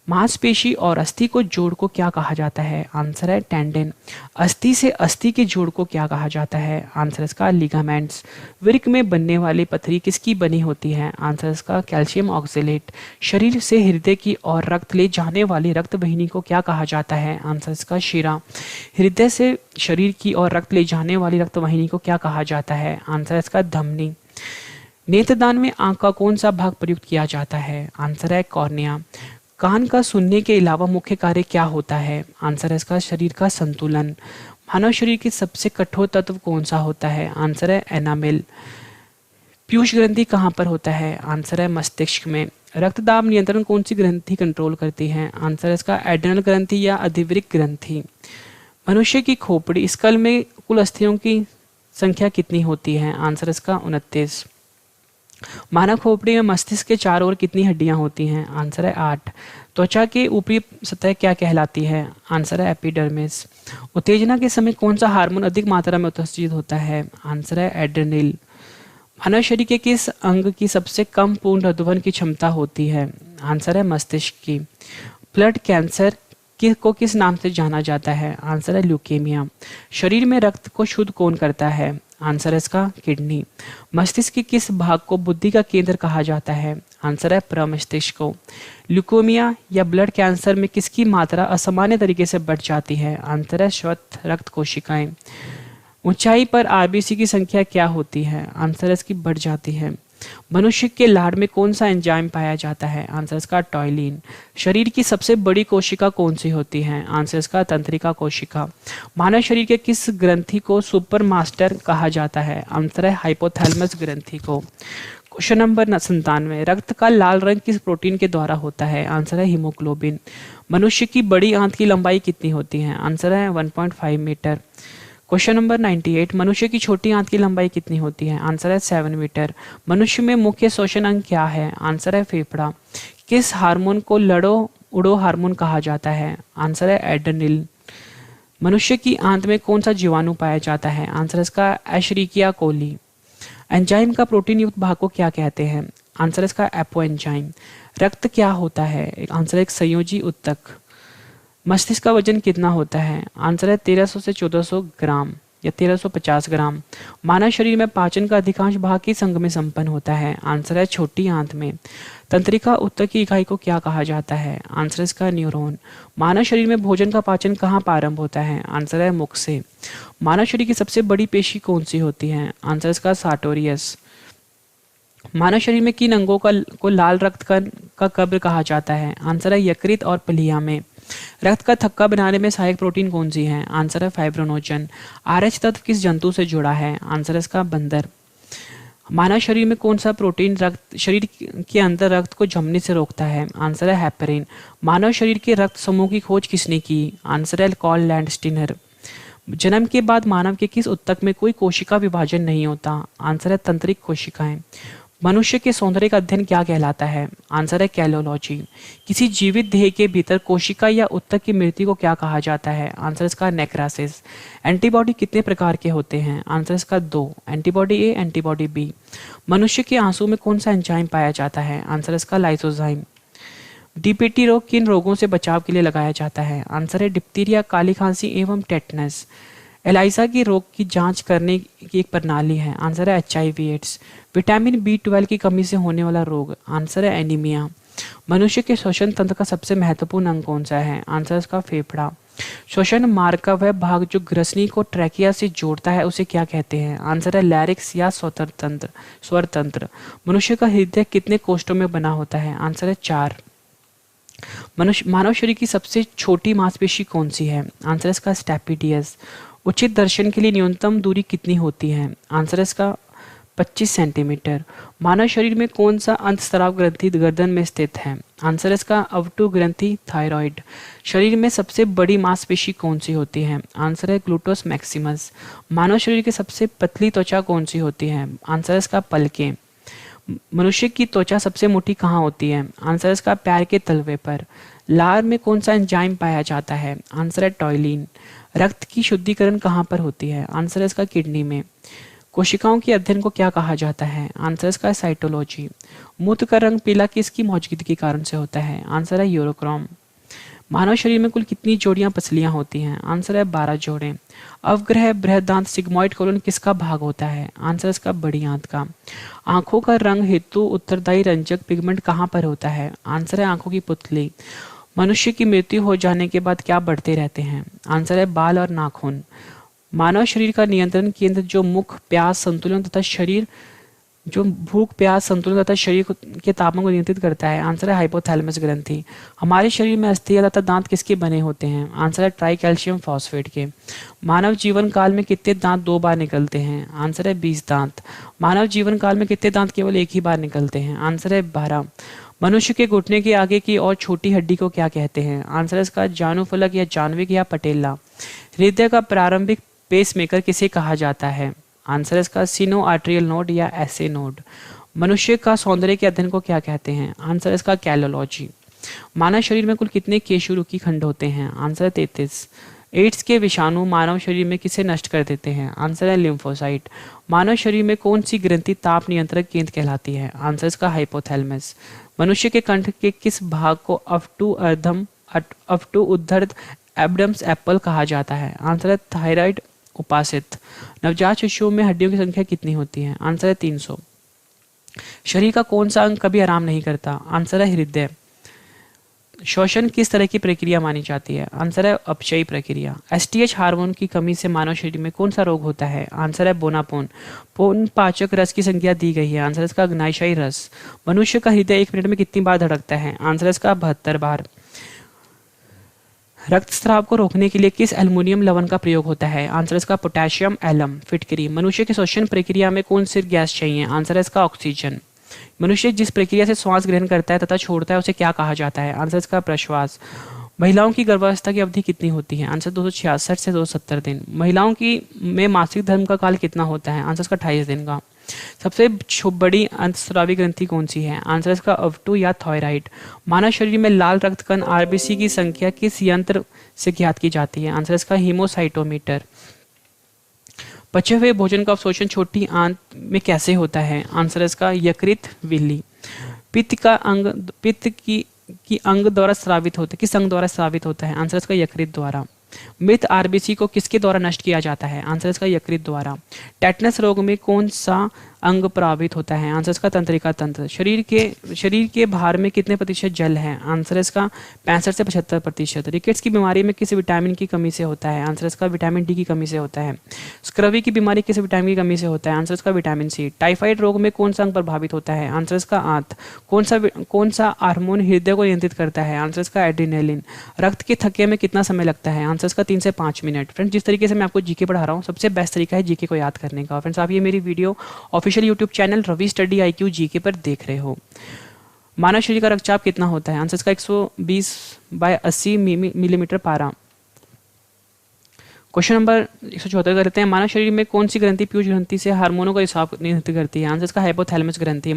मांसपेशी और अस्थि को जोड़ को क्या कहा जाता है? आंसर है टेंडन। अस्थि से अस्थि के जोड़ को क्या कहा जाता है? आंसर इसका लिगामेंट्स। वृक्क में बनने वाली पथरी किसकी बनी होती है? आंसर इसका कैल्शियम ऑक्सलेट। शरीर से हृदय की ओर रक्त ले जाने वाली रक्त वाहिनी को क्या कहा जाता है? आंसर इसका शिरा। हृदय से शरीर की ओर रक्त ले जाने वाली रक्त वाहिनी को क्या कहा जाता है? आंसर इसका धमनी। नेत्रदान में आंख का कौन सा भाग प्रयुक्त किया जाता है? आंसर है कॉर्निया। कान का सुनने के अलावा मुख्य कार्य क्या होता है? आंसर है इसका शरीर का संतुलन। मानव शरीर के सबसे कठोर तत्व कौन सा होता है? आंसर है एनामेल। पीयूष ग्रंथि कहाँ पर होता है? आंसर है मस्तिष्क में। रक्तदाब नियंत्रण कौन सी ग्रंथि कंट्रोल करती है? आंसर है इसका एड्रेनल ग्रंथि या अधिवृक्क ग्रंथि। मनुष्य की खोपड़ी स्कल में कुल अस्थियों की संख्या कितनी होती है? आंसर इसका 29। मानव खोपड़ी में मस्तिष्क के चारों ओर कितनी हड्डियां होती हैं? आंसर है 8। त्वचा की ऊपरी सतह क्या कहलाती है? आंसर है एपिडर्मिस। उत्तेजना के समय कौन सा हार्मोन अधिक मात्रा में उत्सर्जित होता है? आंसर है एड्रेनल। मानव शरीर के किस अंग की सबसे कम पूर्ण रक्तवहन की क्षमता होती है? आंसर है मस्तिष्क की। ब्लड कैंसर को किस नाम से जाना जाता है? आंसर है ल्यूकेमिया। शरीर में रक्त को शुद्ध कौन करता है? आंसर है इसका किडनी। मस्तिष्क के किस भाग को बुद्धि का केंद्र कहा जाता है? आंसर है प्रमस्तिष्क को। ल्यूकेमिया या ब्लड कैंसर में किसकी मात्रा असामान्य तरीके से बढ़ जाती है? आंसर है श्वेत रक्त कोशिकाएं। ऊंचाई पर आरबीसी की संख्या क्या होती है? आंसर इसकी बढ़ जाती है। मनुष्य के लार में कौन सा एंजाइम पाया जाता है? आंसर इसका टॉयलिन। शरीर की सबसे बड़ी कोशिका कौन सी होती है? आंसर इसका तंत्रिका कोशिका। मानव शरीर के किस ग्रंथि को सुपर मास्टर कहा जाता है? आंसर है हाइपोथैलेमस ग्रंथि को। क्वेश्चन नंबर 97, रक्त का लाल रंग किस प्रोटीन के द्वारा होता है? आंसर है हीमोग्लोबिन। मनुष्य की बड़ी आंत की लंबाई कितनी होती है? आंसर है 1.5 मीटर। क्वेश्चन नंबर 98, मनुष्य की छोटी आंत की लंबाई कितनी होती है? आंसर है 7 मीटर। मनुष्य में मुख्य श्वसन अंग क्या है? आंसर है फेफड़ा। किस हार्मोन को लड़ो उड़ो हार्मोन कहा जाता है? आंसर है एड्रेनल। मनुष्य की आंत में कौन सा जीवाणु पाया जाता है? आंसर इसका एशरिकिया कोली। एंजाइम का प्रोटीन युक्त भाग को क्या कहते हैं? आंसर इसका एपो एंजाइम। रक्त क्या होता है? आंसर एक संयोजी उत्तक। मस्तिष्क का वजन कितना होता है? आंसर है 1300 से 1400 ग्राम या 1350 ग्राम। मानव शरीर में पाचन का अधिकांश भाग किस अंग में संपन्न होता है? आंसर है छोटी आंत में। तंत्रिका उत्तक की इकाई को क्या कहा जाता है? आंसर इसका न्यूरॉन। मानव शरीर में भोजन का पाचन कहाँ प्रारंभ होता है? आंसर है मुख से। मानव शरीर की सबसे बड़ी पेशी कौन सी होती है? आंसर इसका सार्टोरियस। मानव शरीर में किन अंगों को लाल रक्त का कब्र कहा जाता है? आंसर है यकृत और प्लीहा में। रक्त का थक्का बनाने में सहायक प्रोटीन कौन सी है? आंसर है फाइब्रोनोजन। आरएच तत्व किस जंतु से जुड़ा है? आंसर इसका बंदर। मानव शरीर में कौन सा प्रोटीन रक्त शरीर के अंदर रक्त को जमने से रोकता है? आंसर है हेपरिन। मानव शरीर के रक्त समूह की खोज किसने की? आंसर है कॉल लैंडस्टीनर। जन्म के बाद मानव के किस उत्तक में कोई कोशिका विभाजन नहीं होता? आंसर है तंत्रिक कोशिकाएं। मनुष्य के सौंदर्य का अध्ययन क्या कहलाता है? आंसर है कैलोलॉजी। किसी जीवित देह के भीतर कोशिका या उत्तक की मृत्यु को क्या कहा जाता है? आंसर इसका नेक्रासिस। एंटीबॉडी कितने प्रकार के होते हैं? आंसर इसका 2, एंटीबॉडी ए, एंटीबॉडी बी। मनुष्य के आंसू में कौन सा एंजाइम पाया जाता है? आंसर इसका लाइसोजाइम। डीपीटी रोग किन रोगों से बचाव के लिए लगाया जाता है? आंसर है डिप्थीरिया, काली खांसी एवं टेटनस। एलाइजा की रोग की जांच करने की एक प्रणाली है। आंसर है HIV एड्स। विटामिन B12 की कमी से होने वाला रोग? आंसर है एनीमिया। मनुष्य के श्वसन तंत्र का सबसे महत्वपूर्ण अंग कौन सा है? आंसर इसका फेफड़ा। श्वसन मार्ग का वह भाग जो ग्रसनी को ट्रैकिया से जोड़ता है उसे क्या कहते हैं? आंसर है लैरिक्स या स्वर तंत्र। मनुष्य का हृदय कितने कोष्ठों में बना होता है? आंसर है 4। मानव शरीर की सबसे छोटी मांसपेशी कौन सी है? आंसर इसका स्टैपिडियस। उचित दर्शन के लिए न्यूनतम दूरी कितनी होती है? आंसर इसका 25 सेंटीमीटर। मानव शरीर में कौन सा अंतस्राव ग्रंथि गर्दन में स्थित है? आंसर इसका अवटु ग्रंथि थायराइड। शरीर में सबसे बड़ी मांसपेशी कौन सी होती है? आंसर है ग्लूटोस मैक्सिमस। मानव शरीर की सबसे पतली त्वचा कौन सी होती है? आंसर इसका पलकें। मनुष्य की त्वचा सबसे मोटी कहाँ होती है? आंसर इसका पैर के तलवे पर। लार में कौन सा एंजाइम पाया जाता है? आंसर है टॉयलिन। रक्त की शुद्धिकरण कहाँ पर होती है? आंसर है इसका किडनी में। कोशिकाओं के अध्ययन को क्या कहा जाता है? आंसर इसका साइटोलॉजी। मूत्र का रंग पीला किसकी मौजूदगी के कारण से होता है? आंसर है यूरोक्रोम। मानव शरीर में कुल कितनी जोड़ियां पसलियां होती हैं? आंसर है 12 जोड़े। अवग्रह बृहदांत सिग्मोइड कोलन किसका भाग होता है? आंसर इसका बड़ी आंत का। आंखों का रंग हेतु उत्तरदायी रंजक पिगमेंट कहाँ पर होता है? आंसर है आंखों की पुतली। मनुष्य की मृत्यु हो जाने के बाद क्या बढ़ते रहते हैं? आंसर है बाल और नाखून। मानव शरीर का नियंत्रण केंद्र जो मुख, प्यास, संतुलन तथा शरीर जो भूख, प्यास, संतुलन तथा शरीर के तापमान को नियंत्रित करता है? आंसर है हाइपोथैलेमस ग्रंथि। हमारे शरीर में अस्थियां तथा दांत किसके बने होते हैं? आंसर है ट्राई कैल्शियम फॉस्फेट के। मानव जीवन काल में कितने दांत 2 बार निकलते हैं? आंसर है 20 दांत। मानव जीवन काल में कितने दांत केवल एक ही बार निकलते हैं? आंसर है 12। मनुष्य के घुटने के आगे की और छोटी हड्डी को क्या कहते हैं? आंसर है इसका जानुफलक या जानविक या पटेला। हृदय का प्रारंभिक पेसमेकर किसे कहा जाता है? आंसर है इसका सिनो आर्टरियल नोड या एसे नोड। मनुष्य का सौंदर्य के अध्ययन को क्या कहते हैं? आंसर है इसका कैलोलॉजी। मानव शरीर में कुल कितने केशुरुकी खंड होते हैं? आंसर है 33। एड्स के विषाणु मानव शरीर में किसे नष्ट कर देते हैं? आंसर है लिम्फोसाइट। मानव शरीर में कौन सी ग्रंथि ताप नियंत्रक केंद्र कहलाती है? आंसर इसका हाइपोथैलेमस। मनुष्य के कंठ के किस भाग को अप टू उद्धर एबडम्स एप्पल कहा जाता है? आंसर है थायराइड उपासित। नवजात शिशुओं में हड्डियों की संख्या कितनी होती है? आंसर है 300। शरीर का कौन सा अंग कभी आराम नहीं करता? आंसर है हृदय। श्वसन किस तरह की प्रक्रिया मानी जाती है? आंसर है अपचयी प्रक्रिया। एसटीएच हार्मोन की कमी से मानव शरीर में कौन सा रोग होता है? आंसर है बोनापोन। पोन पाचक रस की संख्या दी गई है। आंसर इसका अग्नाशयी रस। मनुष्य का हृदय 1 मिनट में कितनी बार धड़कता है? आंसर इसका 72 बार। रक्तस्राव को रोकने के लिए किस एल्युमिनियम लवण का प्रयोग होता है? आंसर इसका पोटेशियम एलम। फिटकरी। मनुष्य के श्वसन प्रक्रिया में कौन सी गैस चाहिए? आंसर है इसका ऑक्सीजन। मनुष्य जिस प्रक्रिया से श्वास ग्रहण करता है तथा छोड़ता है उसे क्या कहा जाता है? आंसर इसका प्रश्वास। महिलाओं की गर्भावस्था की अवधि कितनी होती है? आंसर 266 से 270 दिन। महिलाओं की में मासिक धर्म का काल कितना होता है? आंसर इसका 28 दिन का। सबसे बड़ी अंतस्रावी ग्रंथि कौन सी है? आंसर इसका अवटू या थायराइड। मानव शरीर में लाल रक्त कण आरबीसी की संख्या किस यंत्र से ज्ञात की जाती है? आंसर इसका हीमोसाइटोमीटर। पचे हुए भोजन का अवशोषण छोटी आंत में कैसे होता है? आंसर इसका यकृत विल्ली। पित्त की अंग द्वारा स्रावित होता है, किस अंग द्वारा स्रावित होता है? आंसर इसका यकृत द्वारा। मृत आरबीसी को किसके द्वारा नष्ट किया जाता है? आंसर इसका यकृत द्वारा। टेटनस रोग में कौन सा अंग प्रभावित होता है? आंसर इसका तंत्रिका तंत्र। शरीर के भार में कितने प्रतिशत जल है? आंसर इसका 65 से 75%। रिकेट्स की बीमारी में किस विटामिन की कमी से होता है? आंसर इसका विटामिन डी की कमी से होता है। स्क्रवी की बीमारी किस विटामिन की कमी से होता है? आंसर इसका विटामिन सी। टाइफाइड रोग में कौन सा अंग प्रभावित होता है? आंसर इसका आंत। कौन सा हार्मोन हृदय को नियंत्रित करता है? आंसर इसका एड्रेनालिन। रक्त के थक्के में कितना समय लगता है? आंसर इसका 3 से 5 मिनट। फ्रेंड्स, जिस तरीके से मैं आपको जीके पढ़ा रहा हूँ सबसे बेस्ट तरीका है जीके को याद करने का। फ्रेंड्स, आप ये मेरी video official YouTube channel Ravi study IQ GK पर देख रहे हो। मानव शरीर का रक्तचाप कितना होता है? आंसर इसका 120/80 मिलीमीटर पारा। क्वेश्चन नंबर 174 करते हैं। मानव शरीर में कौन सी ग्रंथि पीयूष ग्रंथि से हार्मोनों का रिसाव नियंत्रित करती है? आंसर इसका हाइपोथैलेमस ग्रंथि।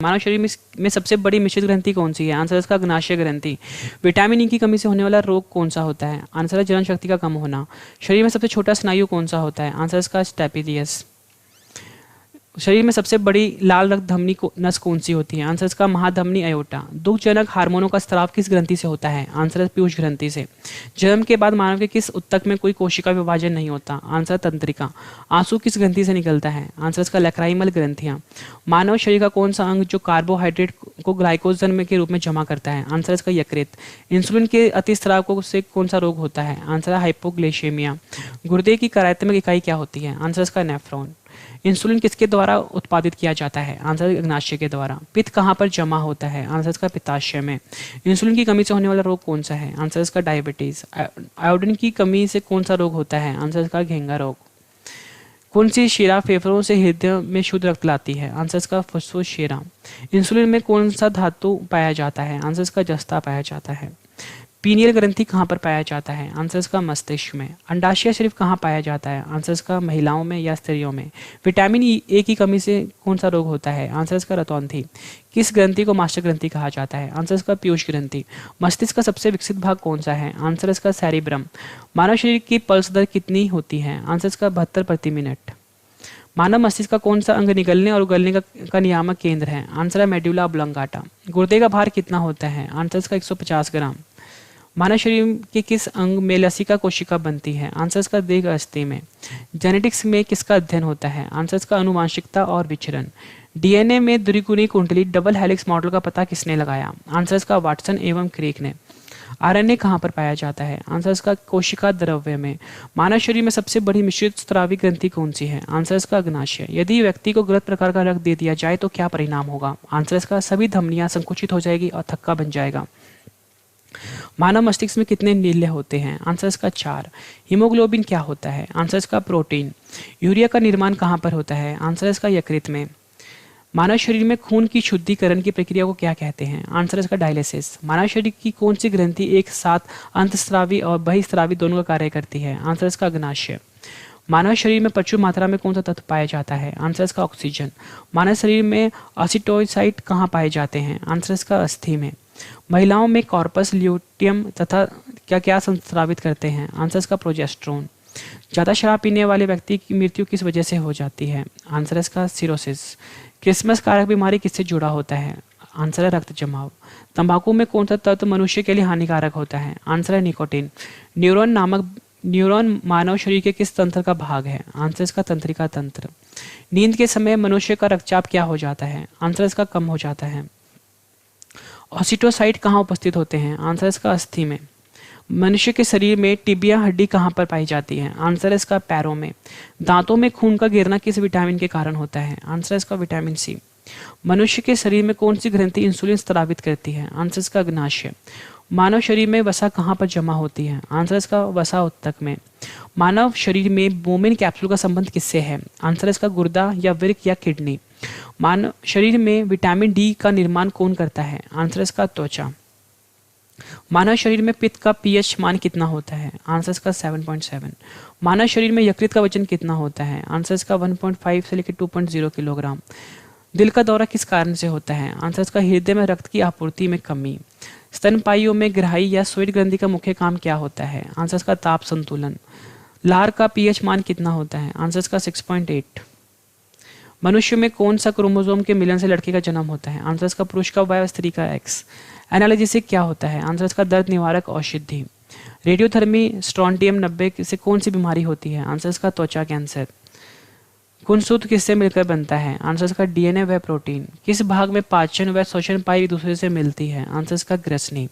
मानव शरीर में सबसे बड़ी मिश्रित ग्रंथि कौन सी है? आंसर इसका अग्नाशय ग्रंथि। विटामिन ई की कमी से होने वाला रोग कौन सा होता है? आंसर है जलन शक्ति का कम होना। शरीर में सबसे छोटा स्नायु कौन सा होता है? आंसर इसका स्टेपिडियस। शरीर में सबसे बड़ी लाल रक्त धमनी नस कौन सी होती है? आंसर इसका महाधमनी अयोटा। दुग्धजनक हार्मोनों का स्राव किस ग्रंथि से होता है? आंसर है पीयूष ग्रंथि से। जन्म के बाद मानव के किस उत्तक में कोई कोशिका विभाजन नहीं होता? आंसर तंत्रिका। आंसू किस ग्रंथि से निकलता है? आंसर इसका लैक्राइमल ग्रंथियां। मानव शरीर का कौन सा अंग जो कार्बोहाइड्रेट को ग्लाइकोजन के रूप में जमा करता है? आंसर इसका यकृत। इंसुलिन के अतिस्राव से कौन सा रोग होता है? आंसर है हाइपोग्लाइसेमिया। गुर्दे की कार्यात्मक इकाई क्या होती है? आंसर इसका नेफ्रॉन। इंसुलिन किसके द्वारा उत्पादित किया जाता है? आंसर अग्नाशय के द्वारा। पित्त कहाँ पर जमा होता है? आंसर इसका पित्ताशय में। इंसुलिन की कमी से होने वाला रोग कौन सा है? आंसर इसका डायबिटीज। आयोडीन की कमी से कौन सा रोग होता है? आंसर इसका घेंगा रोग। कौन सी शिरा फेफड़ों से हृदय में शुद्ध रक्त लाती है? आंसर इसका फुस्फुस शिरा। इंसुलिन में कौन सा धातु पाया जाता है? आंसर इसका जस्ता पाया जाता है। पीनियल ग्रंथि कहाँ पर पाया जाता है? आंसर इसका मस्तिष्क में। अंडाशय सिर्फ कहाँ पाया जाता है? आंसर इसका महिलाओं में या स्त्रियों में। विटामिन ए की कमी से कौन सा रोग होता है? आंसर इसका रतौंधी। किस ग्रंथि को मास्टर ग्रंथि कहा जाता है? आंसर इसका पीयूष ग्रंथि। मस्तिष्क का सबसे विकसित भाग कौन सा है? आंसर इसका सेरिब्रम। मानव शरीर की पल्स दर कितनी होती है? आंसर इसका 72 प्रति मिनट। मानव मस्तिष्क का कौन सा अंग निगलने और उगलने का नियामक केंद्र है? आंसर है मेडुला ऑब्लोंगाटा। गुर्दे का भार कितना होता है? आंसर इसका 150 ग्राम। मानव शरीर के किस अंग में लसिका कोशिका बनती है? आंसर इसका दीर्घ अस्थि में। जेनेटिक्स में किसका अध्ययन होता है? आंसर इसका अनुवांशिकता और विचरण। डीएनए में द्विगुणी कुंडली डबल हेलिक्स मॉडल का पता किसने लगाया? आंसर इसका वाटसन एवं क्रिक ने। आरएनए कहाँ पर पाया जाता है? आंसर इसका कोशिका द्रव्य में। मानव शरीर में सबसे बड़ी मिश्रित स्रावी ग्रंथि कौन सी है? आंसर इसका अग्नाशय। यदि व्यक्ति को गलत प्रकार का रक्त दे दिया जाए तो क्या परिणाम होगा? आंसर इसका सभी धमनियां संकुचित हो जाएगी और थक्का बन जाएगा। मानव मस्तिष्क में कितने नीले होते हैं? आंसर इसका 4। हीमोग्लोबिन क्या होता है? आंसर इसका प्रोटीन। यूरिया का निर्माण कहाँ पर होता है? आंसर इसका यकृत में। मानव शरीर में खून की शुद्धिकरण की प्रक्रिया को क्या कहते हैं? आंसर इसका डायलिसिस। मानव शरीर की कौन सी ग्रंथि एक साथ अंतस्रावी और बहिस्रावी दोनों का कार्य करती है? आंसर इसका अग्नाशय। मानव शरीर में प्रचुर मात्रा में कौन सा तत्व पाया जाता है? आंसर इसका ऑक्सीजन। मानव शरीर में एसिटोसाइट कहाँ पाए जाते हैं? आंसर इसका अस्थि में। महिलाओं में कॉर्पस ल्यूटियम तथा क्या क्या संस्रावित करते हैं? आंसर इसका प्रोजेस्टेरोन। ज़्यादा शराब पीने वाले व्यक्ति की मृत्यु किस वजह से हो जाती है? आंसर इसका सिरोसिस। क्रिसमस कारक बीमारी किससे जुड़ा होता है? आंसर है रक्त जमाव। तंबाकू में कौन सा तत्व मनुष्य के लिए हानिकारक होता है? आंसर है निकोटीन। न्यूरॉन मानव शरीर के किस तंत्र का भाग है? आंसर इसका तंत्रिका तंत्र। नींद के समय मनुष्य का रक्तचाप क्या हो जाता है? आंसर इसका कम हो जाता है। ऑसिटोसाइट कहाँ उपस्थित होते हैं? आंसर इसका अस्थि में। मनुष्य के शरीर में टिबिया हड्डी कहाँ पर पाई जाती है? आंसर इसका पैरों में। दांतों में खून का गिरना किस विटामिन के कारण होता है? आंसर इसका विटामिन सी। मनुष्य के शरीर में कौन सी ग्रंथि इंसुलिन स्रावित करती है? आंसर इसका अग्नाशय। मानव शरीर में वसा कहाँ पर जमा होती है? आंसर इसका वसा उत्तक में। मानव शरीर में बोमेन कैप्सूल का संबंध किससे है? आंसर इसका गुर्दा या वृक्क या किडनी। मानव शरीर में विटामिन डी का निर्माण कौन करता है? आंसर इसका त्वचा। मानव शरीर में पित्त का पीएच मान कितना होता है? आंसर इसका 7.7। मानव शरीर में यकृत का वजन कितना होता है? आंसर इसका 1.5 से लेकर 2.0 किलोग्राम। दिल का दौरा किस कारण से होता है? आंसर इसका हृदय में रक्त की आपूर्ति में कमी। स्तनपाइयों में ग्राही या स्वेद ग्रंथि का मुख्य काम क्या होता है? आंसर इसका ताप संतुलन। लार का पीएच मान कितना होता है? आंसर इसका 6.8। मनुष्य में कौन सा क्रोमोसोम के मिलन से लड़के का जन्म होता है? आंसर इसका पुरुष का वाई और स्त्री का एक्स। एनालिसिस क्या होता है? आंसर इसका दर्द निवारक औषधि। रेडियोथर्मी स्ट्रोंटियम 90 से कौन सी बीमारी होती है? आंसर इसका त्वचा कैंसर। खून सूत्र किससे मिलकर बनता है? आंसर इसका डीएनए व प्रोटीन। किस भाग में पाचन व श्वसन पाई एक दूसरे से मिलती है? आंसर इसका ग्रसनी।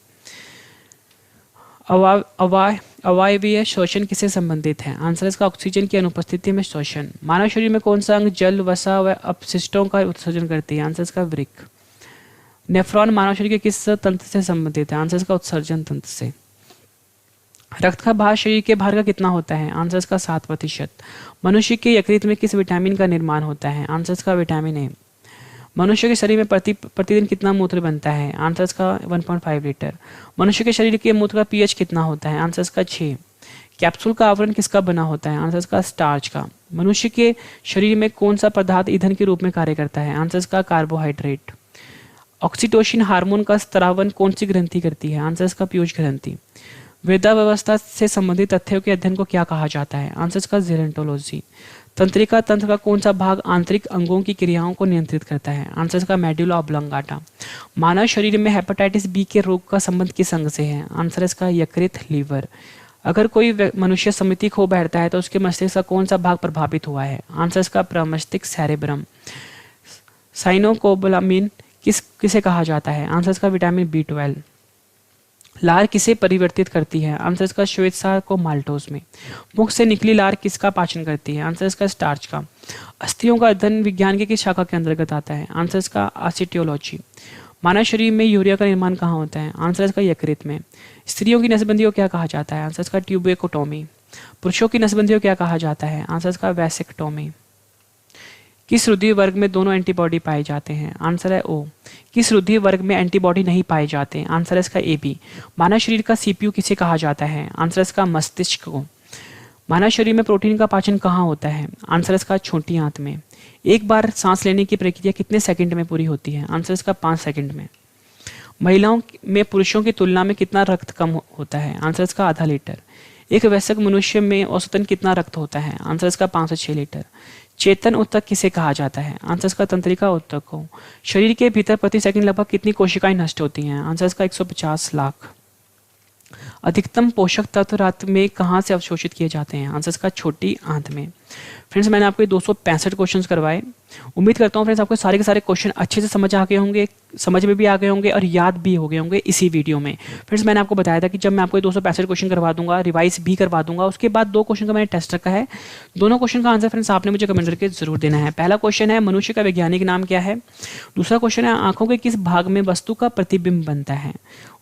अवायवीय श्वसन किससे संबंधित है? आंसर इसका ऑक्सीजन की अनुपस्थिति में श्वसन। मानव शरीर में कौन सा अंग जल, वसा व अपशिष्टों का उत्सर्जन करती है? आंसर इसका वृक्क। नेफ्रॉन मानव शरीर के किस तंत्र से संबंधित है? आंसर इसका उत्सर्जन तंत्र से। रक्त का भार शरीर के भार का कितना होता है? आंसर इसका 7%। मनुष्य के यकृत में किस विटामिन का निर्माण होता है? आंसर इसका विटामिन ए। मनुष्य के शरीर में प्रतिदिन कितना मूत्र बनता है? आंसर इसका 1.5 लीटर। मनुष्य के शरीर के मूत्र का पीएच कितना होता है? आंसर इसका 6। कैप्सूल का आवरण किसका बना होता है? आंसर इसका स्टार्च का। मनुष्य के शरीर में कौन सा पदार्थ ईंधन के रूप में कार्य करता है? आंसर इसका कार्बोहाइड्रेट। ऑक्सीटोसिन हार्मोन का स्त्रावन कौन सी ग्रंथि करती है? आंसर इसका पीयूष ग्रंथि। वृद्धावस्था से संबंधित तथ्यों के अध्ययन को क्या कहा जाता है? आंसर इसका जेरोंटोलॉजी। तंत्रिका तंत्र का कौन सा भाग आंतरिक अंगों की क्रियाओं को नियंत्रित करता है? आंसर इसका मेडुला ऑब्लोंगाटा। मानव शरीर में हेपेटाइटिस बी के रोग का संबंध किस अंग से है? आंसर इसका यकृत, लीवर। अगर कोई मनुष्य सममिति खो बैठता है तो उसके मस्तिष्क का कौन सा भाग प्रभावित हुआ है? आंसर इसका प्रमस्तिष्क, सेरेब्रम। साइनोकोबालामिन किसे कहा जाता है? आंसर इसका विटामिन B12। लार किसे परिवर्तित करती है? आंसर इसका श्वेतसार को माल्टोज में। मुख से निकली लार किसका पाचन करती है? आंसर इसका स्टार्च का। अस्थियों का अध्ययन विज्ञान के किस शाखा के अंतर्गत आता है? आंसर इसका आसिटियोलॉजी। मानव शरीर में यूरिया का निर्माण कहाँ होता है? आंसर इसका यकृत में। स्त्रियों की नसबंदी को क्या कहा जाता है? आंसर इसका ट्यूबेकोटोमी। पुरुषों की नसबंदी को क्या कहा जाता है? आंसर इसका वैसेक्टोमी। किस रुधिर वर्ग में दोनों एंटीबॉडी पाए जाते हैं? आंसर है ओ। किस रुधिर वर्ग में एंटीबॉडी नहीं पाए जाते? आंसर इसका AB। मानव शरीर का CPU किसे कहा जाता है? आंसर इसका मस्तिष्क को। मानव शरीर में प्रोटीन का पाचन कहाँ होता है? आंसर इसका छोटी आंत में। एक बार सांस लेने की प्रक्रिया कितने सेकंड में पूरी होती है? आंसर इसका 5 सेकंड में। महिलाओं में पुरुषों की तुलना में कितना रक्त कम होता है? आंसर इसका आधा लीटर। एक वयस्क मनुष्य में औसतन कितना रक्त होता है? आंसर इसका 5 से 6 लीटर। चेतन उत्तक किसे कहा जाता है? आंसर इसका तंत्रिका उत्तक को। शरीर के भीतर प्रति सेकंड लगभग कितनी कोशिकाएं नष्ट होती हैं? आंसर इसका 150 लाख। अधिकतम पोषक तत्व रात में कहाँ से अवशोषित किए जाते हैं? आंसर इसका छोटी आंत में। फ्रेंड्स, मैंने आपको 265 क्वेश्चन करवाए। उम्मीद करता हूँ फ्रेंड्स आपको सारे के सारे क्वेश्चन अच्छे से समझ आ गए होंगे, समझ में भी आ गए होंगे और याद भी हो गए होंगे इसी वीडियो में। फ्रेंड्स, मैंने आपको बताया था कि जब मैं आपको 265 क्वेश्चन करवा दूंगा, रिवाइज भी करवा दूंगा, उसके बाद 2 क्वेश्चन का मैंने टेस्ट रखा है। दोनों क्वेश्चन का आंसर फ्रेंड्स आपने मुझे कमेंट करके जरूर देना है। पहला क्वेश्चन है मनुष्य का वैज्ञानिक नाम क्या है? दूसरा क्वेश्चन है आंखों के किस भाग में वस्तु का प्रतिबिंब बनता है?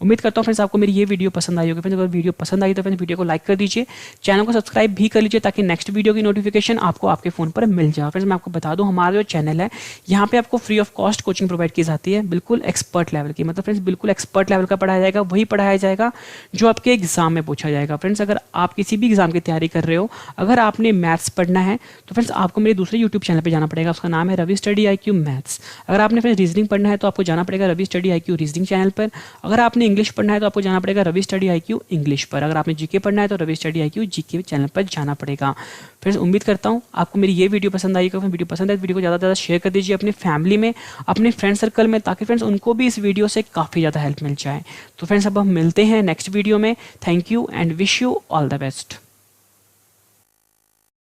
उम्मीद करता हूँ फ्रेंड्स आपको मेरी ये वीडियो पसंद आई होगी। फ्रेंड्स, अगर वीडियो पसंद आई तो फ्रेंड्स वीडियो को लाइक कर दीजिए, चैनल को सब्सक्राइब भी कर लीजिए ताकि नेक्स्ट वीडियो की नोटिफिकेशन नोटिफिकेशन आपको आपके फ़ोन पर मिल जाए। फ्रेंड्स मैं आपको बता दूं, हमारा जो चैनल है यहाँ पे आपको free of cost coaching provide की जाती है, बिल्कुल एक्सपर्ट लेवल की। मतलब फ्रेंड्स बिल्कुल एक्सपर्ट लेवल का पढ़ाया जाएगा, वही पढ़ाया जाएगा जो आपके एग्जाम में पूछा जाएगा। फ्रेंड्स अगर आप किसी भी एग्जाम की तैयारी कर रहे हो, अगर आपने मैथ्स पढ़ना है तो फ्रेंड्स आपको मेरे दूसरे यूट्यूब चैनल पर जाना पड़ेगा, उसका नाम है रवि स्टडी IQ मैथ्स। अगर आपने फ्रेंड्स रीजनिंग पढ़ना है तो आपको जाना पड़ेगा Ravi study IQ reasoning channel पर। अगर आपने इंग्लिश पढ़ना है तो आपको जाना पड़ेगा रवि स्टडी IQ इंग्लिश पर। अगर आपने जीके पढ़ना है तो Ravi study IQ GK channel पर जाना पड़ेगा। फ्रेंड्स उम्मीद करता हूँ आपको मेरी ये वीडियो पसंद आई। अगर वीडियो पसंद है तो वीडियो को ज़्यादा से ज़्यादा शेयर कर दीजिए अपनी फैमिली में, अपने फ्रेंड सर्कल में, ताकि फ्रेंड्स उनको भी इस वीडियो से काफ़ी ज़्यादा हेल्प मिल जाए। तो फ्रेंड्स अब हम मिलते हैं नेक्स्ट वीडियो में। Thank you and wish you all the best.